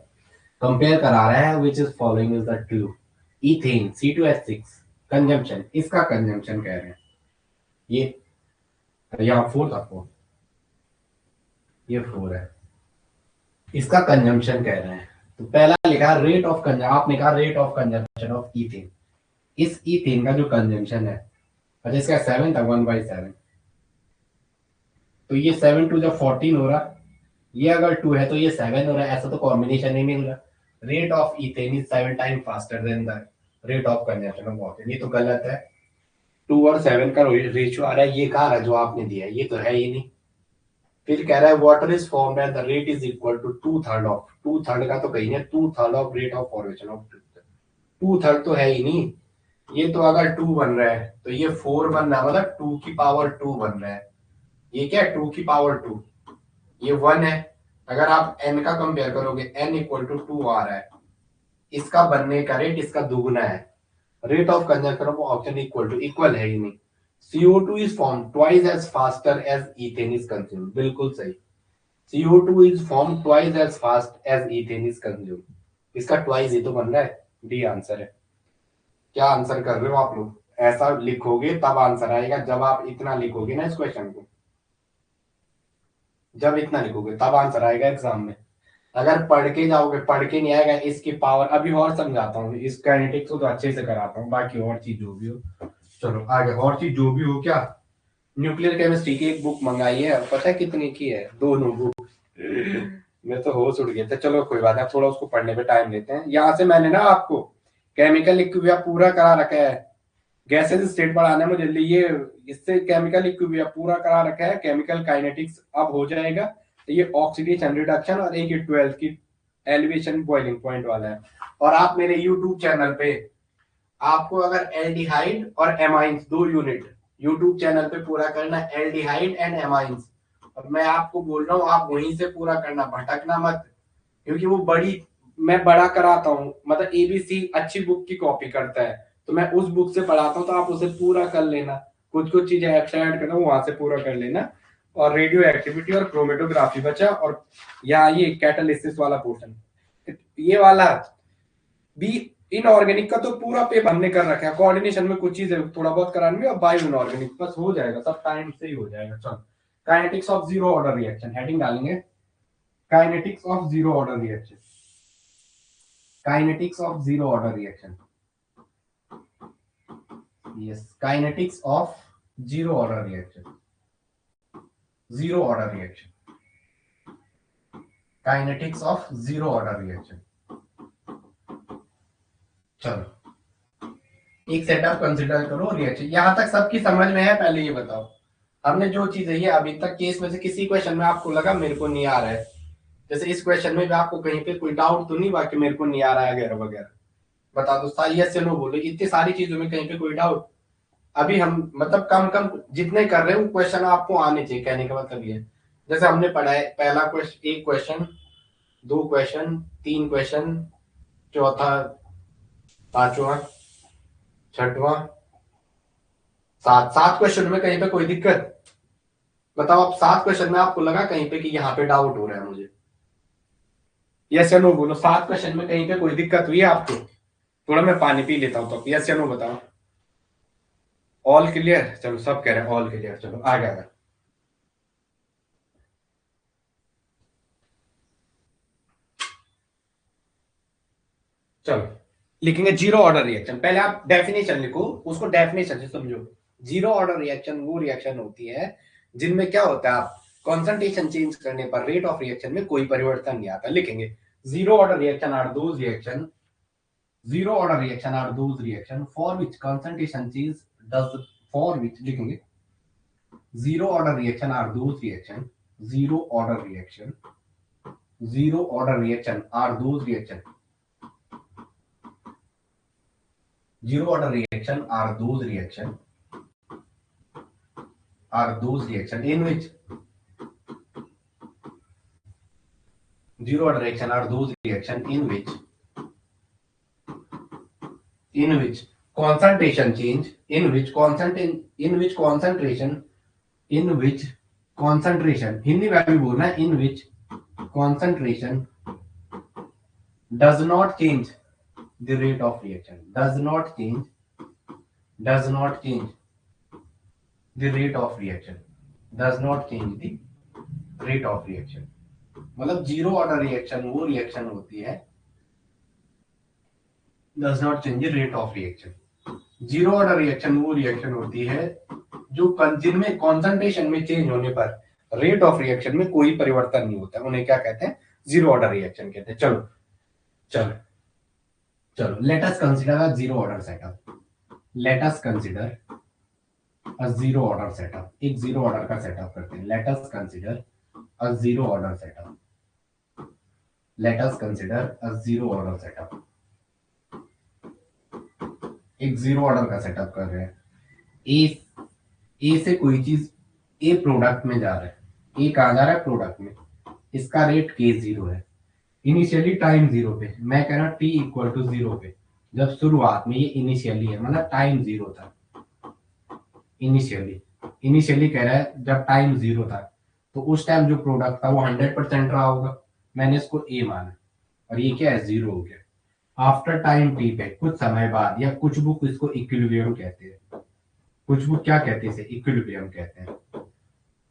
कंपेयर करा रहा है, which is following is the true. Ethane C2H6 consumption, इसका कंजम्पशन कह रहे हैं, ये यहाँ 4 था, 4 ये 4 है, इसका कंजम्पशन कह रहे हैं। तो पहला लिखा रेट ऑफ कंजम्पशन, आपने कहा rate of consumption of ethane, इस इथेन का जो कंजम्पशन है, अच्छा इसका 7 था, 1/7, तो ये 7 टू जब 14 हो रहा, ये अगर 2 है तो ये 7 हो रहा है, ऐसा तो कॉम्बिनेशन ही नहीं हो रहा। Rate of ethane is 7 time faster than the rate of consumption of water, ये तो गलत है। 2 और 7 का रेशियो आ रहा है, ये कहा रहा है जो आपने दिया है, ये तो है ही नहीं। फिर कह रहा है water is formed at the rate is equal to 2/3 of, 2/3 का तो कहीं नहीं, 2/3 of rate of formation of, 2/3 तो है ही नहीं। ये तो अगर 2 बन रहा है तो ये 4 बन रहा है, मतलब 2 की पावर 2 बन रहा है। ये क्या है, 2 की पावर 2, ये 1 है। अगर आप n का कंपेयर करोगे, n इक्वल टू 2 आ रहा है, इसका बनने का रेट इसका दुगना है, rate of consumption of oxygen equal to, equal है ही नहीं। CO2 is formed twice as faster as ethane is consumed, बिल्कुल सही। CO2 is formed twice as fast as ethane is consumed, इसका ट्वाइस ही तो बन रहा है, डी आंसर है। क्या आंसर कर रहे हो आप लोग? ऐसा लिखोगे तब आंसर आएगा, जब आप इतना लिखोगे ना इस क्वेश्चन को, जब इतना लिखोगे तब आंसर आएगा एग्जाम में। अगर पढ़ के जाओगे, पढ़ के नहीं आएगा। इसकी पावर अभी और समझाता हूँ, इस काइनेटिक्स को तो अच्छे से कराता हूँ, बाकी और चीज जो भी हो। चलो आगे, और चीज जो भी हो, क्या न्यूक्लियर केमिस्ट्री की एक बुक मंगाई है, पता है कितने की है? दोनों बुक मैं तो होश उड़ गया था। चलो कोई बात है, थोड़ा उसको पढ़ने पे टाइम लेते हैं। यहाँ से मैंने ना आपको केमिकल इक्विलिब्रियम पूरा करा रखा है, गैसेस स्टेट पढ़ाना है मुझे, ये इससे केमिकल इक्विलिब्रियम पूरा करा रखा है, केमिकल काइनेटिक्स अब हो जाएगा। तो ये ऑक्सीडेशन रिडक्शन और एक 12 की एलिवेशन बॉइलिंग पॉइंट वाला है। और आप मेरे यूट्यूब चैनल पे, आपको अगर एल्डिहाइड और एमाइंस 2 यूनिट यूट्यूब चैनल पे पूरा करना, एल्डिहाइड एंड एमाइंस, और मैं आपको बोल रहा हूँ आप वहीं से पूरा करना, भटकना मत, क्योंकि वो बड़ी मैं बड़ा कराता हूँ, मतलब एबीसी अच्छी बुक की कॉपी करता है तो मैं उस बुक से पढ़ाता हूँ, तो आप उसे पूरा कर लेना, कुछ कुछ चीजें एक्स्ट्रा ऐड करना वहां से पूरा कर लेना। और रेडियो एक्टिविटी और क्रोमेटोग्राफी बचा, और यहाँ ये कैटालिसिस वाला पोर्शन, ये वाला बी इनऑर्गेनिक का तो पूरा पेपर हमने कर रखा है, कोऑर्डिनेशन में कुछ चीजें थोड़ा बहुत कराने में, और बायो इनऑर्गेनिक बस हो जाएगा, सब टाइम से ही हो जाएगा। चलो, kinetics of zero order reaction heading डालेंगे, kinetics of zero order reaction, kinetics of zero order reaction, yes, kinetics of zero order reaction, zero order reaction, kinetics of zero order reaction. चलो, एक setup consider करो reaction, यहां तक सबकी समझ में है? पहले ये बताओ, हमने जो चीजें ये अभी तक केस में से किसी क्वेश्चन में आपको लगा मेरे को नहीं आ रहा है, जैसे इस क्वेश्चन में भी आपको कहीं पे कोई डाउट तो नहीं हुआ कि मेरे को नहीं आ रहा है वगैरह वगैरह? बता दो, यस या नो बोलो, इतनी सारी चीजों में कहीं पे कोई डाउट? अभी हम मतलब कम कम जितने कर रहे हैं वो क्वेश्चन आपको आने चाहिए, कहने का मतलब ये है। जैसे हमने पढ़ा है, पहला क्वेश्चन, एक क्वेश्चन, दो क्वेश्चन, तीन क्वेश्चन, चौथा, पांचवा, छठवां, सात, सात क्वेश्चन में कहीं पे कोई दिक्कत? बताओ, आप सात क्वेश्चन में आपको लगा कहीं पे कि यहाँ पे डाउट हो रहा है मुझे? यस या नो बोलो, सात क्वेश्चन में कहीं पे कोई दिक्कत हुई है आपको? थोड़ा मैं पानी पी लेता हूँ, तो यस या नो बताओ। All clear? चलो, सब कह रहे हैं ऑल क्लियर, चलो आगे आगे। चलो, लिखेंगे जीरो ऑर्डर रिएक्शन, पहले आप डेफिनेशन लिखो, उसको डेफिनेशन से समझो। जीरो ऑर्डर रिएक्शन वो रिएक्शन होती है जिनमें क्या होता है, आप कॉन्सेंट्रेशन चेंज करने पर रेट ऑफ रिएक्शन में कोई परिवर्तन नहीं आता। लिखेंगे zero order reaction are those reaction, zero order reaction are those reaction for which concentration change does, for which लिखेंगे zero order reaction are those reaction, zero order reaction, zero order reaction are those reaction, zero order reaction are those reaction, are those reaction in which, zero order reaction are those reaction in which, in which concentration change, in which concentration, in which concentration, in which concentration, Hindi में भी बोलना है, in which concentration does not change the rate of reaction, does not change, does not change the rate of reaction, does not change the rate of reaction। मतलब zero order reaction वो reaction होती है, does not change the rate of reaction। Zero order reaction वो reaction होती है जो जिनमें concentration में चेंज होने पर रेट ऑफ रिएक्शन में कोई परिवर्तन नहीं होता, उन्हें क्या कहते हैं? जीरो ऑर्डर रिएक्शन कहते हैं। चलो चलो चलो, let us consider a zero order setup, let us consider a zero order setup, एक जीरो ऑर्डर का सेटअप करते हैं। Let us consider a zero order setup, let us consider a zero order setup, एक zero order का setup कर रहे हैं। ए से कोई चीज ए प्रोडक्ट में जा रहा है, ए कहा जा रहा है? प्रोडक्ट में। इसका रेट के जीरो है, इनिशियली टाइम जीरो पे, मैं कह रहा हूं टी इक्वल टू जीरो पे। जब शुरुआत में, ये इनिशियली है मतलब टाइम जीरो था, इनिशियली, इनिशियली कह रहा है जब टाइम जीरो था, तो उस टाइम जो प्रोडक्ट था वो 100% रहा होगा, मैंने इसको ए माना, और ये क्या है? जीरो हो गया। आफ्टर टाइम टी पे, कुछ समय बाद, या कुछ बुक इसको इक्विलिब्रियम कहते हैं, कुछ बुक क्या कहते हैं? इसे इक्विलिब्रियम कहते हैं।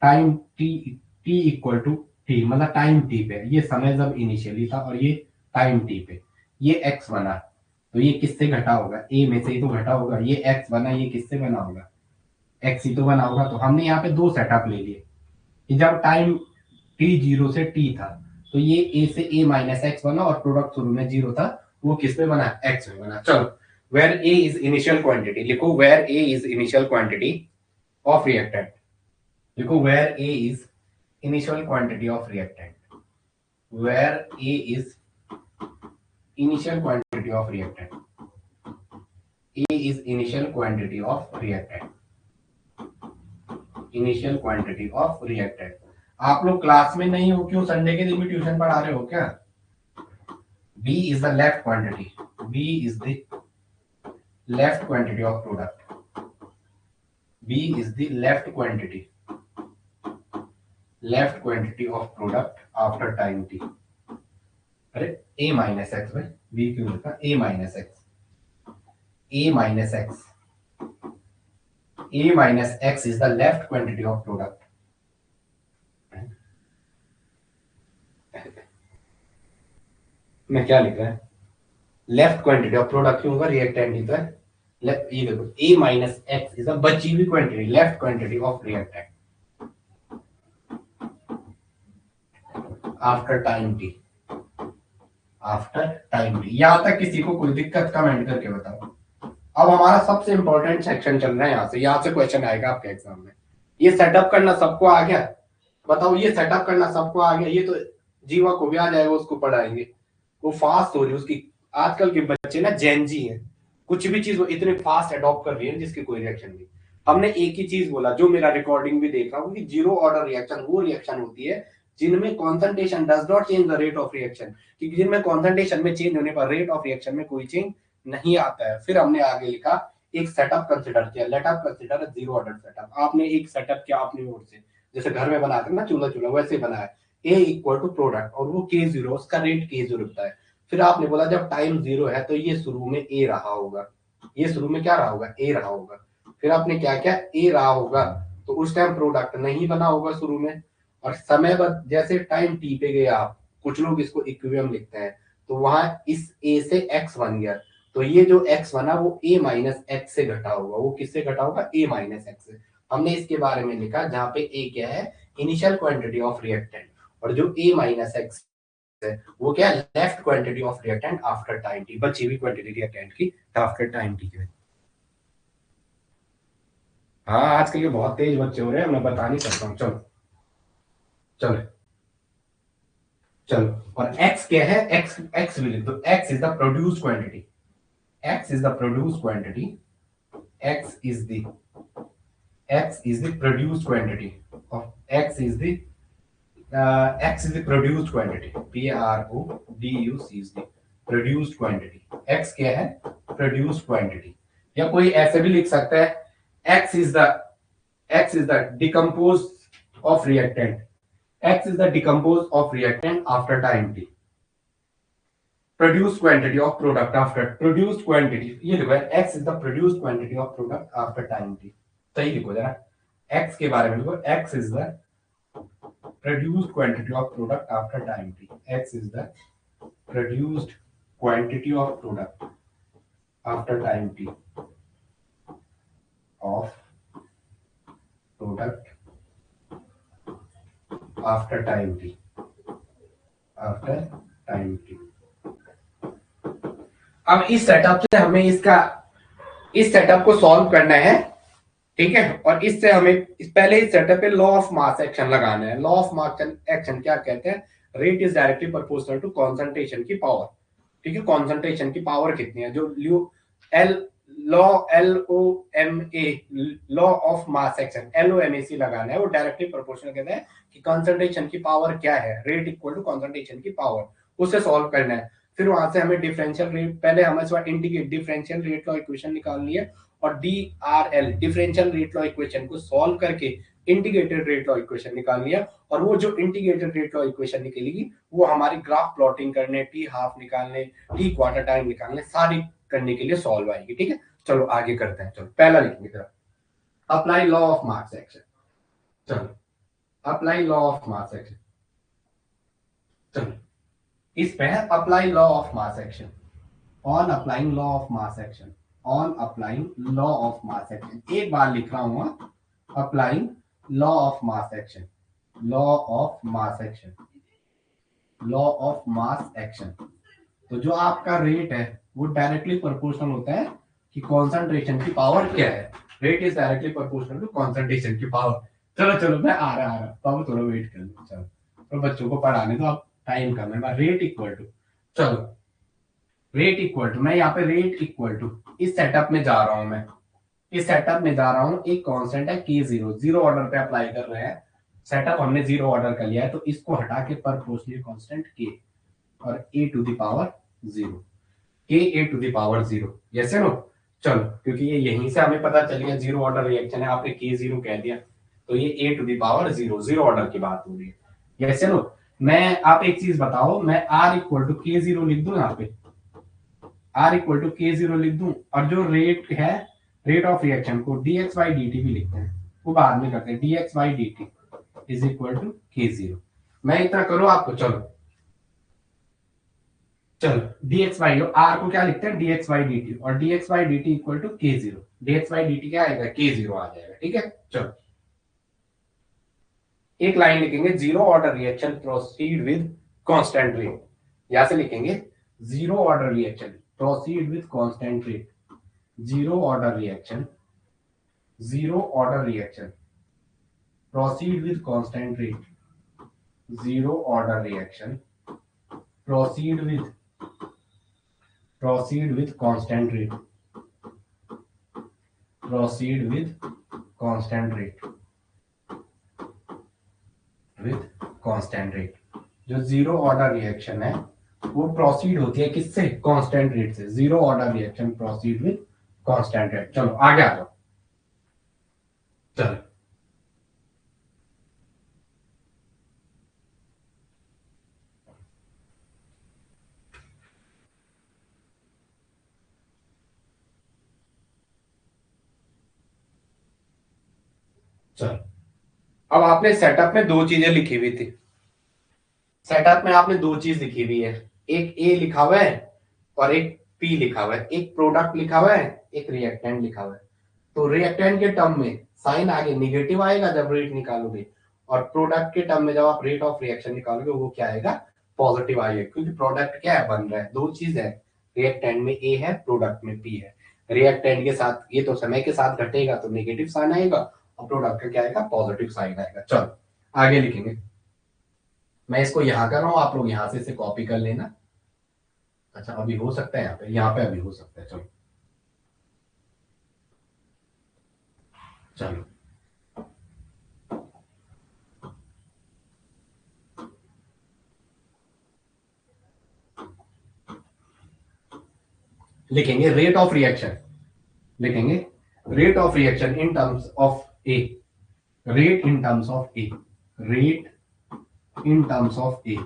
Time t, t equal to t, मतलब टाइम टी पे, ये समय जब इनिशियली था, और ये टाइम टी पे ये एक्स बना, तो ये किससे घटा होगा? ए में से ही तो घटा होगा। ये एक्स बना, ये किससे बना होगा? एक्स ही तो बना होगा। तो हमने यहाँ पे दो सेटअप ले लिए कि जब टाइम टी जीरो से टी था, तो ये ए से ए माइनस एक्स बना, और प्रोडक्ट शुरू में जीरो था, वो किस में बना? एक्स में बना। चलो, where A is initial quantity लिखो, where A is initial quantity of reactant लिखो, where A is initial quantity of reactant, where A is initial quantity of reactant, A is initial quantity of reactant, initial quantity of reactant. आप लोग class में नहीं हो क्यों? Sunday के दिन भी ट्यूशन पढ़ा रहे हो क्या? B is the left quantity. B is the left quantity of product. B is the left quantity of product after time t. अरे a minus x भाई, b क्यों लिखा? a minus x, a minus x, a minus x is the left quantity of product. मैं क्या लिख रहा है? Left quantity of product क्यों होगा? रिएक्टेंट ही तो है। ये देखो a minus x is a बची हुई quantity, left quantity of reactant after time t। After time t। यहां तक किसी को कोई दिक्कत कमेंट करके बताओ। अब हमारा सबसे इंपॉर्टेंट सेक्शन चल रहा है, यहां से क्वेश्चन आएगा आपके एग्जाम में। ये सेटअप करना सबको आ गया? बताओ, ये सेटअप करना सबको आ गया? ये तो जीवा को भी आ जाएगा, उसको पढ़ाएंगे। वो फास्ट हो रही है उसकी। आजकल के बच्चे ना जेनजी हैं, कुछ भी चीज वो इतने फास्ट अडॉप्ट कर रही है जिसकी कोई रिएक्शन नहीं। हमने एक ही चीज बोला, जो मेरा रिकॉर्डिंग भी देख रहा हूँ, कि जीरो ऑर्डर रिएक्शन वो रिएक्शन होती है जिनमें concentration does not change the rate of reaction, क्योंकि जिनमें कॉन्सेंट्रेशन में चेंज होने पर रेट ऑफ रिएक्शन में कोई चेंज नहीं आता है। फिर हमने आगे लिखा, एक सेटअप कंसिडर किया, let us consider zero order setup. आपने एक सेटअप किया अपनी ओर से, जैसे घर में बनाते हैं ना चूल्हा, वैसे बनाया। ए इक्वल टू प्रोडक्ट, और वो के जीरो, उसका रेट के जीरो होता है। फिर आपने बोला जब टाइम जीरो है तो ये शुरू में ए रहा होगा, ये शुरू में क्या रहा होगा? ए रहा होगा। फिर आपने क्या किया? ए रहा होगा तो उस टाइम प्रोडक्ट नहीं बना होगा शुरू में, और समय बाद जैसे टाइम टी पे गया, कुछ लोग इसको इक्विलिब्रियम लिखते हैं, तो वहां इस ए से एक्स बन गया, तो ये जो एक्स बना वो ए माइनस एक्स से घटा होगा। वो किससे घटा होगा? ए माइनस एक्स से। हमने इसके बारे में लिखा, जहां पे ए क्या है? इनिशियल क्वांटिटी ऑफ रिएक्टेंट, और जो ए माइनस एक्स है वो क्या है? Left quantity of reactant after time T, बची हुई क्वांटिटी रिएक्टेंट की आफ्टर टाइम टी के। हाँ, आजकल के बहुत तेज बच्चे हो रहे हैं, मैं बता नहीं सकता हूँ। चलो चलो चलो, और x क्या है? x भी लिख दो। x is the produce quantity, x is the produce quantity, x is the produced quantity of x is the produced quantity, PRODUCED, produced quantity। x क्या है? produced quantity। या कोई ऐसे भी लिख सकता है, x is the decomposed of reactant, x is the decomposed of reactant after time t। produced quantity of product after produced quantity, ये लिखो, x is the produced quantity of product after time t। सही लिखो जरा, x के बारे में लिखो, x is the produced quantity of product after time t। x is the produced quantity of product after time t, of product after time t, after time t। अब इस setup से हमें इस सेटअप को सॉल्व करना है, ठीक है। और इससे हमें पहले इस सेटअप पे लॉ ऑफ मास एक्शन लगाना है। लॉ ऑफ मास एक्शन क्या कहते हैं? Rate is directly proportional to concentration की पावर, ठीक है। कॉन्सेंट्रेशन की पावर कितनी है? जो law of mass action, LOMAC लगाना है, वो डायरेक्टली प्रोपोर्शनल कहते हैं कि कॉन्सेंट्रेशन की पावर क्या है? रेट इक्वल टू कॉन्सेंट्रेशन की पावर, उसे सॉल्व करना है। फिर वहां से हमें डिफरेंशियल रेट, पहले हमें integrate differential rate law equation निकालनी है, और DRL differential rate law equation को सॉल्व करके इंटीग्रेटेड रेट लॉ इक्वेशन निकाल लिया। और वो जो इंटीग्रेटेड रेट लॉ इक्वेशन निकलेगी वो हमारी ग्राफ प्लॉटिंग करने, टी हाफ निकालने, टी क्वार्टर टाइम निकालने, सारी करने के लिए सॉल्व आएगी, ठीक है। चलो आगे करते हैं। चलो पहला लिखेंगे जरा, apply law of mass action. चलो apply law of mass action. चलो इस पे है apply law of mass action, on applying law of mass action, on applying law of mass action. एक बार लिख रहा हूं, applying law of mass action, law of mass action, law of mass action. तो जो आपका रेट है वो डायरेक्टली प्रोपोर्शनल होता है कि कॉन्सेंट्रेशन की पावर क्या है। Rate is directly proportional to concentration की पावर। चलो मैं आ रहा तो अब थोड़ा वेट कर लो। चलो तो बच्चों को पढ़ाने तो आप टाइम करना। रेट इक्वल टू, चलो रेट इक्वल टू, मैं यहाँ पे रेट इक्वल टू इस सेटअप में जा रहा हूं, मैं इस सेटअप में जा रहा हूं। एक कांस्टेंट है के जीरो, जीरो ऑर्डर पे अप्लाई कर रहे हैं। सेटअप हमने जीरो ऑर्डर कर लिया है, तो इसको हटा के प्रोपोर्शनल कांस्टेंट के और ए to the power 0, K A to the power 0, yes no. चलो, क्योंकि ये यहीं से हमें पता चल गया जीरो ऑर्डर रिएक्शन है, आपने के 0 कह दिया, तो ये A to the power 0, zero order की बात हो रही है, यस नो। मैं आप एक चीज बताओ, मैं आर इक्वल टू के 0 लिख दूं, यहाँ पे आर इक्वल टू के 0 लिख दूं, और जो रेट है, रेट ऑफ रिएक्शन को dx बाई dt भी लिखते हैं, वो बाद में करते हैं, dx by dt is equal to k 0। मैं इतना करूं आपको, चलो चलो dx बाई लो, r को क्या लिखते हैं, dx बाई dt, और dx by dt equal to k 0, dx by dt क्या आएगा, के 0 आ जाएगा, ठीक है। चलो एक लाइन लिखेंगे, zero order reaction proceed with constant rate, यहां से लिखेंगे zero order reaction proceed with constant rate, zero order reaction, zero order reaction proceed with constant rate, zero order reaction proceed with constant rate, proceed with constant rate, with constant rate। जो zero order reaction है वो proceed होती है किससे, constant rate से, zero order reaction proceed with constant rate. चलो आगे आ जाओ, चलो चलो, अब आपने सेटअप में दो चीजें लिखी हुई थी, सेटअप में आपने दो चीज लिखी हुई है, एक ए लिखा हुआ है और एक पी लिखा हुआ है, एक प्रोडक्ट लिखा हुआ है, एक रिएक्टेंट लिखा हुआ है। तो रिएक्टेंट के टर्म में साइन आगे निगेटिव आएगा जब रेट निकालोगे, और प्रोडक्ट के टर्म में जब आप रेट ऑफ रिएक्शन निकालोगे वो क्या आएगा, पॉजिटिव आएगा, क्योंकि प्रोडक्ट क्या है, बन रहा है, दो चीज है, रिएक्टेंट में ए है, प्रोडक्ट में पी है। रिएक्टेंट के साथ ये तो समय के साथ घटेगा तो नेगेटिव साइन आएगा, और प्रोडक्ट का क्या आएगा, पॉजिटिव साइन आएगा। चलो आगे लिखेंगे, मैं इसको यहां कर रहा हूं, आप लोग यहां से इसे कॉपी कर लेना। अच्छा अभी हो सकता है यहाँ पे अभी हो सकता है, चलो चलो लिखेंगे रेट ऑफ रिएक्शन, लिखेंगे rate of reaction in terms of A, rate in terms of A, rate in terms of A,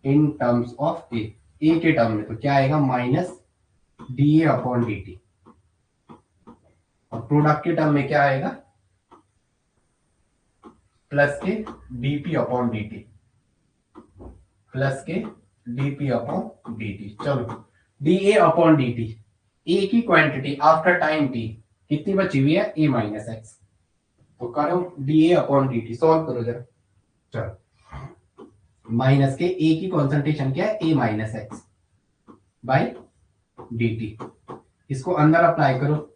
in terms of A, A के टर्म में तो क्या आएगा, minus D A upon D T, और product के term में क्या आएगा, plus K DP upon D T, plus K DP upon D T. चलो D A upon D T, A की क्वांटिटी आफ्टर टाइम टी कितनी बची हुई है, ए माइनस एक्स, तो करो D A upon D T, solve करो जरा। चलो माइनस के ए की कॉन्सेंट्रेशन क्या है, A minus X by D T, इसको अंदर अप्लाई करो,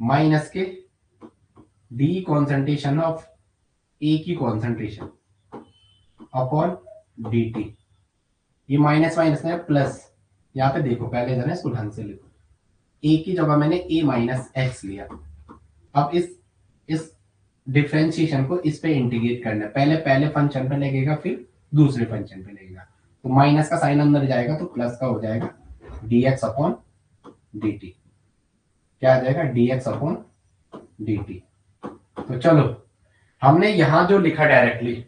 माइनस के डी कॉन्सेंट्रेशन ऑफ ए की कॉन्सेंट्रेशन अपॉन डी टी, ये माइनस माइनस है प्लस, यहाँ पे देखो पहले जरा इसको ढंग से लिखो, ए की जगह मैंने ए माइनस एक्स लिया, अब इस डिफरेंशिएशन को इस पे इंटीग्रेट करना है, पहले फंक्शन पे लगेगा फिर दूसरे फंक्शन पे लगेगा, तो माइनस का साइन अंदर जाएगा तो प्लस का हो जाएगा dx अपॉन dt, क्या आ जाएगा dx अपॉन dt। तो चलो हमने यहां जो लिखा डायरेक्टली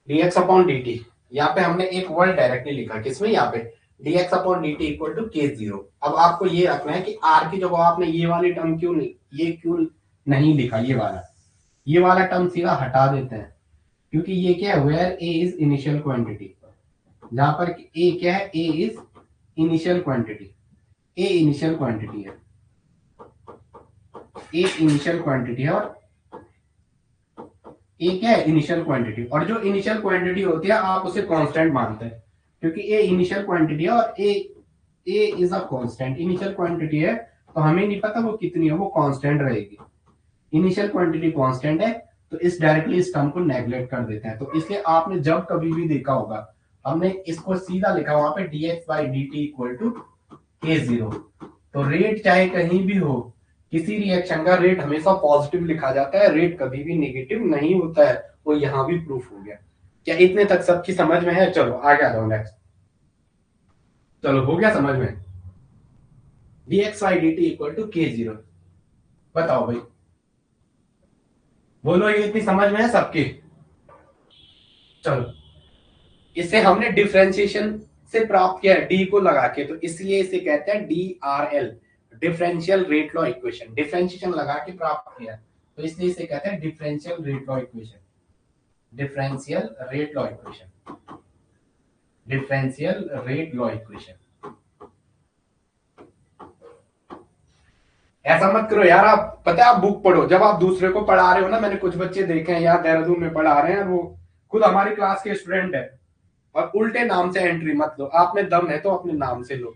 dx अपॉन dt, यहाँ पे हमने एक वर्ड डायरेक्टली लिखा, किसमें, यहाँ पे dx upon dt equal to k 0। अब आपको ये रखना है कि r की जगह आपने ये वाली टर्म क्यों नहीं, ये क्यों नहीं लिखा, ये वाला टर्म सीधा हटा देते हैं, क्योंकि ये क्या है, where a is initial quantity, जहां पर a क्या है, a is initial quantity, a initial quantity है, a इनिशियल क्वांटिटी है, और a क्या है, इनिशियल क्वांटिटी, और जो इनिशियल क्वांटिटी होती है आप उसे कांस्टेंट मानते हैं, क्योंकि a इनिशियल क्वांटिटी है और a is a constant, initial quantity है तो हमें नहीं पता वो कितनी है, वो कांस्टेंट रहेगी, इनिशियल क्वांटिटी कांस्टेंट है, तो इस डायरेक्टली इस टर्म को नेग्लेक्ट कर देते हैं। तो इसलिए आपने जब कभी भी देखा होगा हमने इसको सीधा लिखा वहां पे dx by D t equal to k 0, तो रेट चाहे कहीं भी हो, किसी रिएक्शन का रेट हमेशा पॉजिटिव लिखा जाता है, रेट कभी भी नेगेटिव नहीं होता है, वो यहां भी प्रूफ हो गया। क्या इतने तक सबकी समझ में है, चलो आगे आ जाओ नेक्स्ट। चलो हो गया समझ में, dx by dt equal to k0। बताओ भाई, बोलो ये इतनी समझ में है सबकी? चलो, इसे हमने डिफरेंशिएशन से प्राप्त किया है डी को लगा के, तो इसलिए इसे कहते हैं DRL, differential rate law equation. Differentiation लगा के प्राप्त किया, तो इसलिए इसे कहते हैं differential rate law equation. Differential rate law equation, differential rate law equation. ऐसा मत करो यार, आप पता है आप बुक पढ़ो, जब आप दूसरे को पढ़ा रहे हो ना, मैंने कुछ बच्चे देखे हैं यार देहरादून में पढ़ा रहे हैं, वो खुद हमारी क्लास के स्टूडेंट है, और उल्टे नाम से एंट्री मत लो। आप में दम है तो अपने नाम से लो।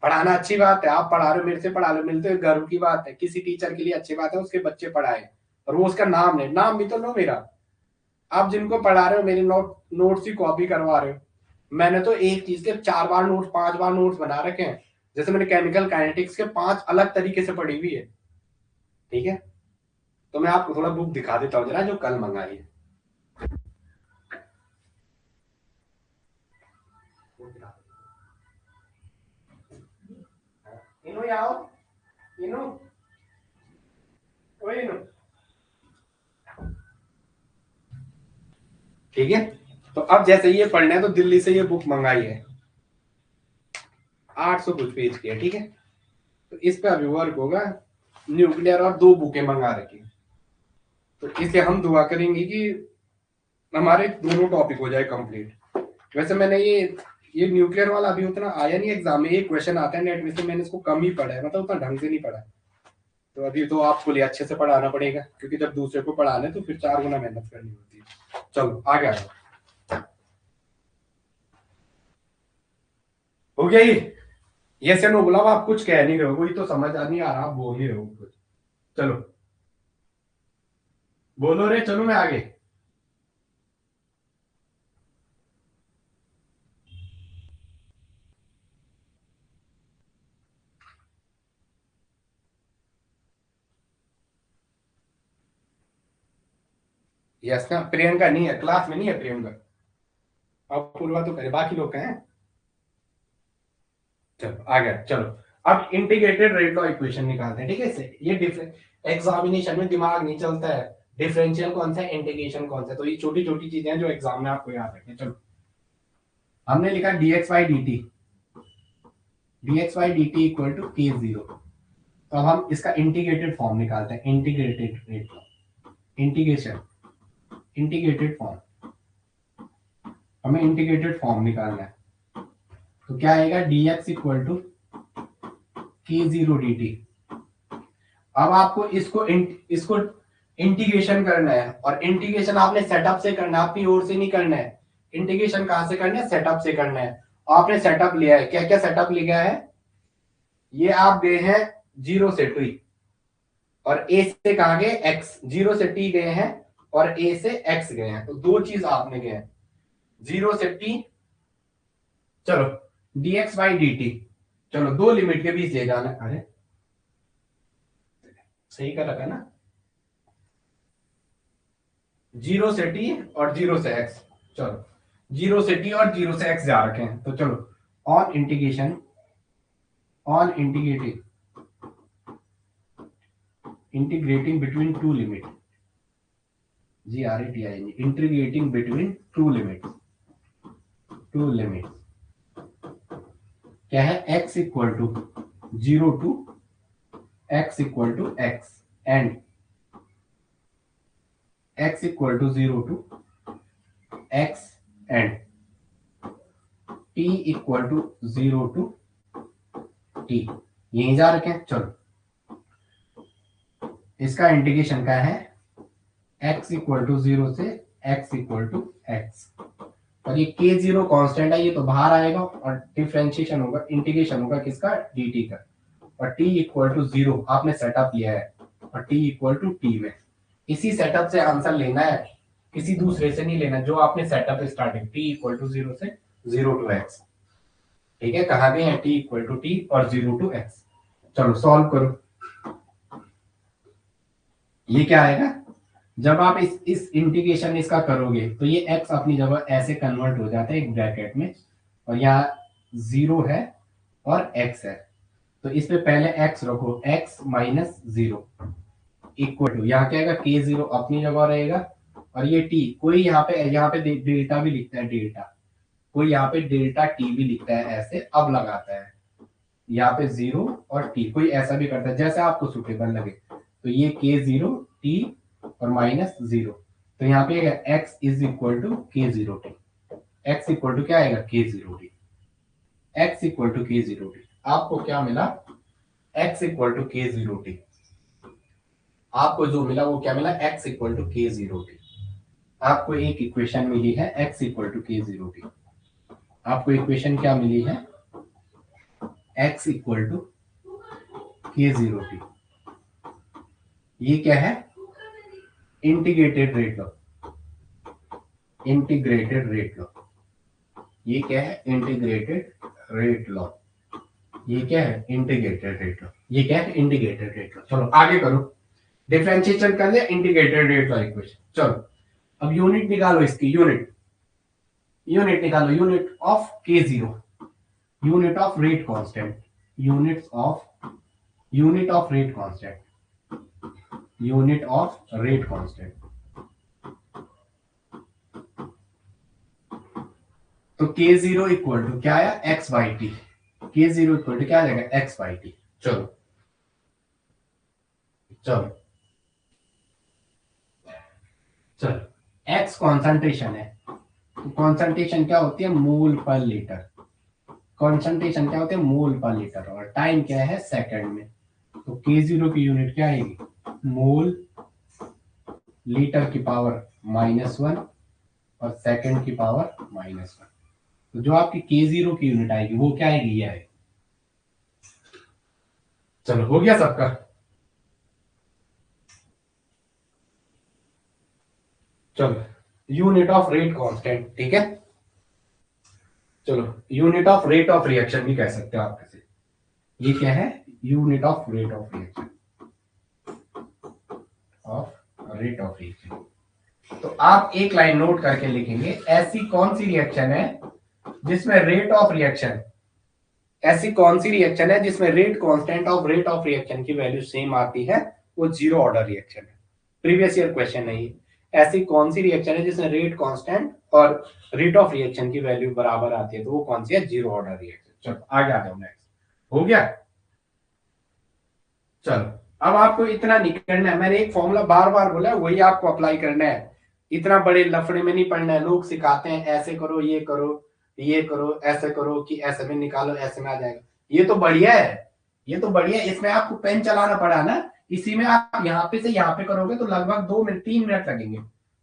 पढ़ाना अच्छी बात है, आप पढ़ा रहे हो मेरे से पढ़ा रहे हो, मिलते हुए गर्व की बात है। किसी टीचर के लिए अच्छी बात है उसके बच्चे पढ़ाए, और वो उसका नाम है, नाम भी तो लो मेरा। आप जिनको पढ़ा रहे हो मेरे नोट्स ही कॉपी करवा रहे हो। मैंने तो एक चीज के 4 बार नोट्स 5 बार नोट्स बना रखे हैं। जैसे मैंने केमिकल काइनेटिक्स के 5 अलग तरीके से पढ़ी हुई है, ठीक है? तो मैं आपको थोड़ा बुक दिखा देता हूँ जरा, जो कल मंगाई है। इनो आओ, इनो, ओए इनो। ठीक है, तो अब जैसे ये पढ़ना है तो दिल्ली से ये बुक मंगाई है, 800 कुछ पेज की है, ठीक है? तो इस पे अभी वर्क होगा, न्यूक्लियर, और 2 बुकें मंगा रखी। तो इसलिए हम दुआ करेंगे कि हमारे दोनों टॉपिक हो जाए कंप्लीट। वैसे मैंने ये न्यूक्लियर वाला अभी उतना आया नहीं एग्जाम में, एक क्वेश्चन आता है नेट में से, मैंने इसको कम ही पढ़ा है, मतलब उतना ढंग से नहीं पढ़ा। तो अभी तो आपको लिए अच्छे से पढ़ाना पड़ेगा, क्योंकि जब दूसरे को पढ़ाने तो फिर 4 गुना मेहनत करनी होती है। चलो आगे आ जाओ। हो गया ये से नो बोला, आप कुछ कह नहीं रहे हो, कोई तो समझ आ नहीं आ रहा, आप बोल ही रहे हो कुछ। चलो बोलो रे, चलो मैं आगे। यस ना, प्रियंका नहीं है क्लास में, नहीं है प्रियंका। अब पूर्वा तो करे, बाकी लोग हैं। चलो आ गया, चलो अब इंटीग्रेटेड रेट लॉ इक्वेशन निकालते हैं, ठीक है? इससे ये डिफरेंट एग्जामिनेशन में दिमाग नहीं चलता है, डिफरेंशियल कौन सा है, इंटीग्रेशन कौन सा है, तो ये छोटी छोटी चीजें हैं जो एग्जाम में आपको याद रखें। चलो हमने लिखा dx by dt, dx by dt equal to k0। तो अब हम इसका इंटीग्रेटेड फॉर्म निकालते हैं, integrated rate law, integration, integrated form, हमें इंटीग्रेटेड फॉर्म निकालना है। तो क्या आएगा, dx equal to k0 dt। अब आपको इसको इंटीग्रेशन करना है, और इंटीग्रेशन आपने सेटअप से करना है, अपनी ओर से नहीं करना है। इंटीग्रेशन कहां से करना है, सेटअप से करना है। आपने सेटअप लिया है, क्या क्या सेटअप लिया है? ये आप गए हैं 0 से t, और a से कहा गए x, 0 से t गए हैं और a से x गए हैं, तो 2 चीज आपने गए हैं, 0 से t। चलो dx by dt, चलो 2 लिमिट के बीच ले जाना। अरे सही कर रखा ना, 0 से t और 0 से x। चलो 0 से t और 0 से x जा रखे हैं, तो चलो on integration, on integrating between 2 limit, GRATING, integrating between 2 limit, 2 limit क्या है, x equal to 0 to x equal to x, and x equal to 0 to x and t equal to 0 to t, यही जा रखे हैं। चलो इसका integration क्या है, x इक्वल टू 0 से x इक्वल टू x, और ये k0 कांस्टेंट है, ये तो बाहर आएगा, और डिफरेंशिएशन होगा, इंटीग्रेशन होगा किसका, dt का, और t इक्वल टू 0 आपने सेटअप लिया है, और t इक्वल टू t में। इसी सेटअप से आंसर लेना है, किसी दूसरे से नहीं लेना, जो आपने setup starting t equal to 0 से 0 टू x, ठीक है? कहा गए हैं t इक्वल टू t और 0 टू x। चलो सॉल्व करो, ये क्या आएगा, जब आप इस इंटीग्रेशन इसका करोगे तो ये x अपनी जगह ऐसे कन्वर्ट हो जाता है एक ब्रैकेट में, और यहाँ 0 है और x है, तो इस पे पहले x रखो, x माइनस 0 इक्वल टू, यहाँ क्या आएगा, k0 अपनी जगह रहेगा, और ये t, कोई यहाँ पे डेल्टा भी लिखता है, डेल्टा, कोई यहाँ पे डेल्टा t भी लिखता है, ऐसे अब लगाता है यहाँ पे 0 और t, कोई ऐसा भी करता है जैसे आपको सुटेबल लगे। तो ये k0 t और माइनस 0, तो यहाँ पे x is equal to k0 t, x equal to क्या आएगा, k0 t, x equal to k0 t। आपको क्या मिला, x equal to k0 t, आपको जो मिला वो क्या मिला, x equal to k0 t। आपको एक इक्वेशन मिली है x equal to k0 t। आपको इक्वेशन क्या मिली है, x equal to k0 t। ये क्या है, integrated rate law, integrated rate law, ये क्या है, इंटीग्रेटेड रेट लॉ, ये क्या है, इंटीग्रेटेड रेट लॉ, ये क्या है, इंटीग्रेटेड रेट लॉ। चलो आगे करो, डिफरेंशिएशन कर लिया, इंटीग्रेटेड रेट लॉ इक्वेशन। चलो अब यूनिट निकालो इसकी, यूनिट, यूनिट निकालो, unit of k0, unit of rate constant, units of, unit of rate constant, unit of rate constant. तो k0 इक्वल टू क्या आया, x by t, k0 equal to क्या आ जाएगा, x बाई टी। चलो चलो चलो, x कॉन्सेंट्रेशन है, तो कॉन्सेंट्रेशन क्या होती है, मोल पर लीटर, कॉन्सेंट्रेशन क्या होती है, मोल पर लीटर, और टाइम क्या है, सेकंड में। तो k0 की यूनिट क्या आएगी, मोल लीटर की पावर -1 और सेकंड की पावर -1। तो जो आपकी k0 की यूनिट आएगी वो क्या आएगी, ये आएगी। चलो हो गया सबका। चलो यूनिट ऑफ रेट कांस्टेंट, ठीक है। चलो unit of rate of reaction भी कह सकते हो आप कैसे, ये क्या है, unit of rate of reaction, of rate of reaction. तो आप एक लाइन नोट करके लिखेंगे, ऐसी कौन सी रिएक्शन है जिसमें रेट ऑफ रिएक्शन, ऐसी कौन सी रिएक्शन है जिसमें rate constant of rate of reaction की वैल्यू सेम आती है, वो जीरो ऑर्डर रिएक्शन है। प्रीवियस ईयर क्वेश्चन नहीं, ऐसी कौन सी रिएक्शन है जिसमें रेट कांस्टेंट और रेट ऑफ रिएक्शन की वैल्यू बराबर आती है, तो वो कौन सी है, जीरो ऑर्डर रिएक्शन। चलो आगे आ जाओ, नेक्स्ट हो गया। चलो अब आपको इतना नहीं करना है, मैंने एक फॉर्मूला बार बार बोला है, वही आपको अप्लाई करना है, इतना बड़े लफड़े में नहीं पढ़ना है। लोग सिखाते हैं ऐसे करो, ये करो, ये करो, ऐसे करो कि ऐसे में निकालो, ऐसे में आ जाएगा। ये तो बढ़िया है, ये तो बढ़िया है, इसमें आपको पेन चलाना पड़ा ना, इसी में आप यहाँ पे से यहाँ पे करोगे तो लगभग 2 मिनट 3 मिनट लगेंगे,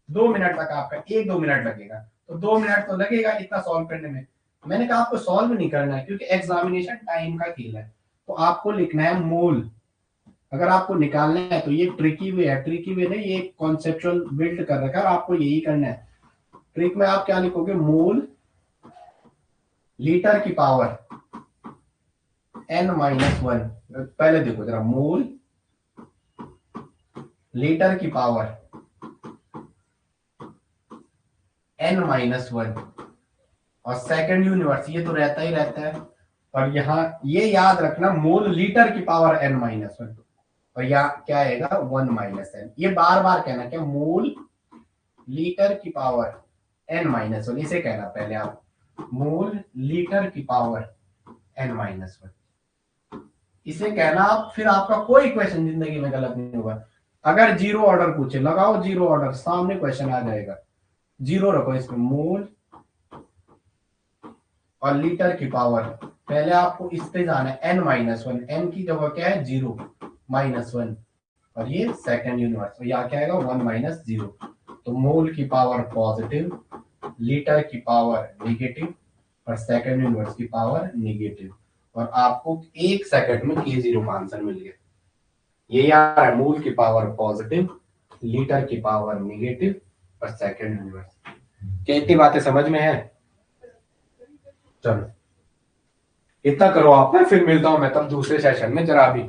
2 मिनट तक आपका 1-2 मिनट लगेगा, तो 2 मिनट तो लगेगा इतना सॉल्व करने में। मैंने कहा आपको सॉल्व नहीं करना है क्योंकि एग्जामिनेशन टाइम का खेल है, तो आपको लिखना है मोल। अगर आपको निकालना है तो ये ट्रिकी वे है, ट्रिकी वे नहीं, ये कॉन्सेप्चुअल बिल्ड कर रखा है, आपको यही करना है। ट्रिक में आप क्या लिखोगे, मोल लीटर की पावर n-1, पहले देखो जरा, मोल लीटर की पावर n-1, और सेकंड यूनिवर्स ये तो रहता ही रहता है, और यहाँ ये याद रखना, मोल लीटर की पावर n-1, और यहाँ क्या आएगा 1 - n, ये बार बार कहना, क्या, मोल लीटर की पावर n-1, इसे कहना पहले आप, मोल लीटर की पावर n-1, इसे कहना आप, फिर आपका कोई क्वेश्चन जिंदगी में गलत नहीं होगा। अगर जीरो ऑर्डर पूछे, लगाओ जीरो ऑर्डर, सामने क्वेश्चन आ जाएगा, जीरो रखो इसमें, मोल और लीटर की पावर, पहले आपको इस पे जाना है n-1, n की जगह क्या है 0 -1, और ये सेकंड यूनिवर्स, यहाँ क्या आएगा 1 - 0, तो मोल की पावर पॉजिटिव, लीटर की पावर नेगेटिव, और सेकंड यूनिवर्स की पावर नेगेटिव, और आपको 1 सेकंड में k0 का आंसर मिल गया। ये यार है, मोल की पावर पॉजिटिव, लीटर की पावर नेगेटिव, और सेकंड यूनिवर्स। क्या इतनी बातें समझ में है? चलो इतना करो आप, मैं फिर मिलता हूं मैं तब दूसरे सेशन में। जरा अभी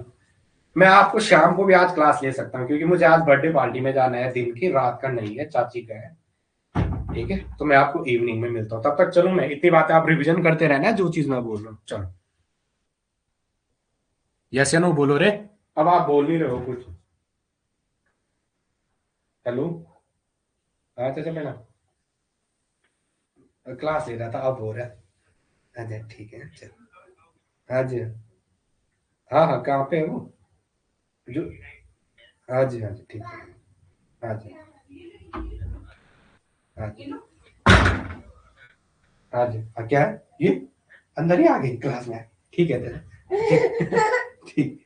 मैं आपको शाम को भी आज क्लास ले सकता हूँ, क्योंकि मुझे आज बर्थडे पार्टी में जाना है, दिन की, रात का नहीं है, चाची का है, ठीक है। तो मैं आपको इवनिंग में मिलता हूँ, तब तक चलो, मैं इतनी बातें आप रिवीजन करते रहना जो चीज मैं बोल रहा हूँ। चलो। यस या नो बोलो रे। अब आप बोल नहीं रहे हो कुछ। हेलो। हाँ चाचा मैडम, क्लास ले रहा था, अब हो रहा है। अच्छा ठीक है, चल। हाँ जी। हाँ हाँ, कहाँ पे है वो? जो, हाँ जी हाँ जी, ठीक है। हाँ जी हाँ जी हाँ जी। हाँ क्या है ये? अंदर ही आ गई क्लास में? ठीक है चल। ठीक।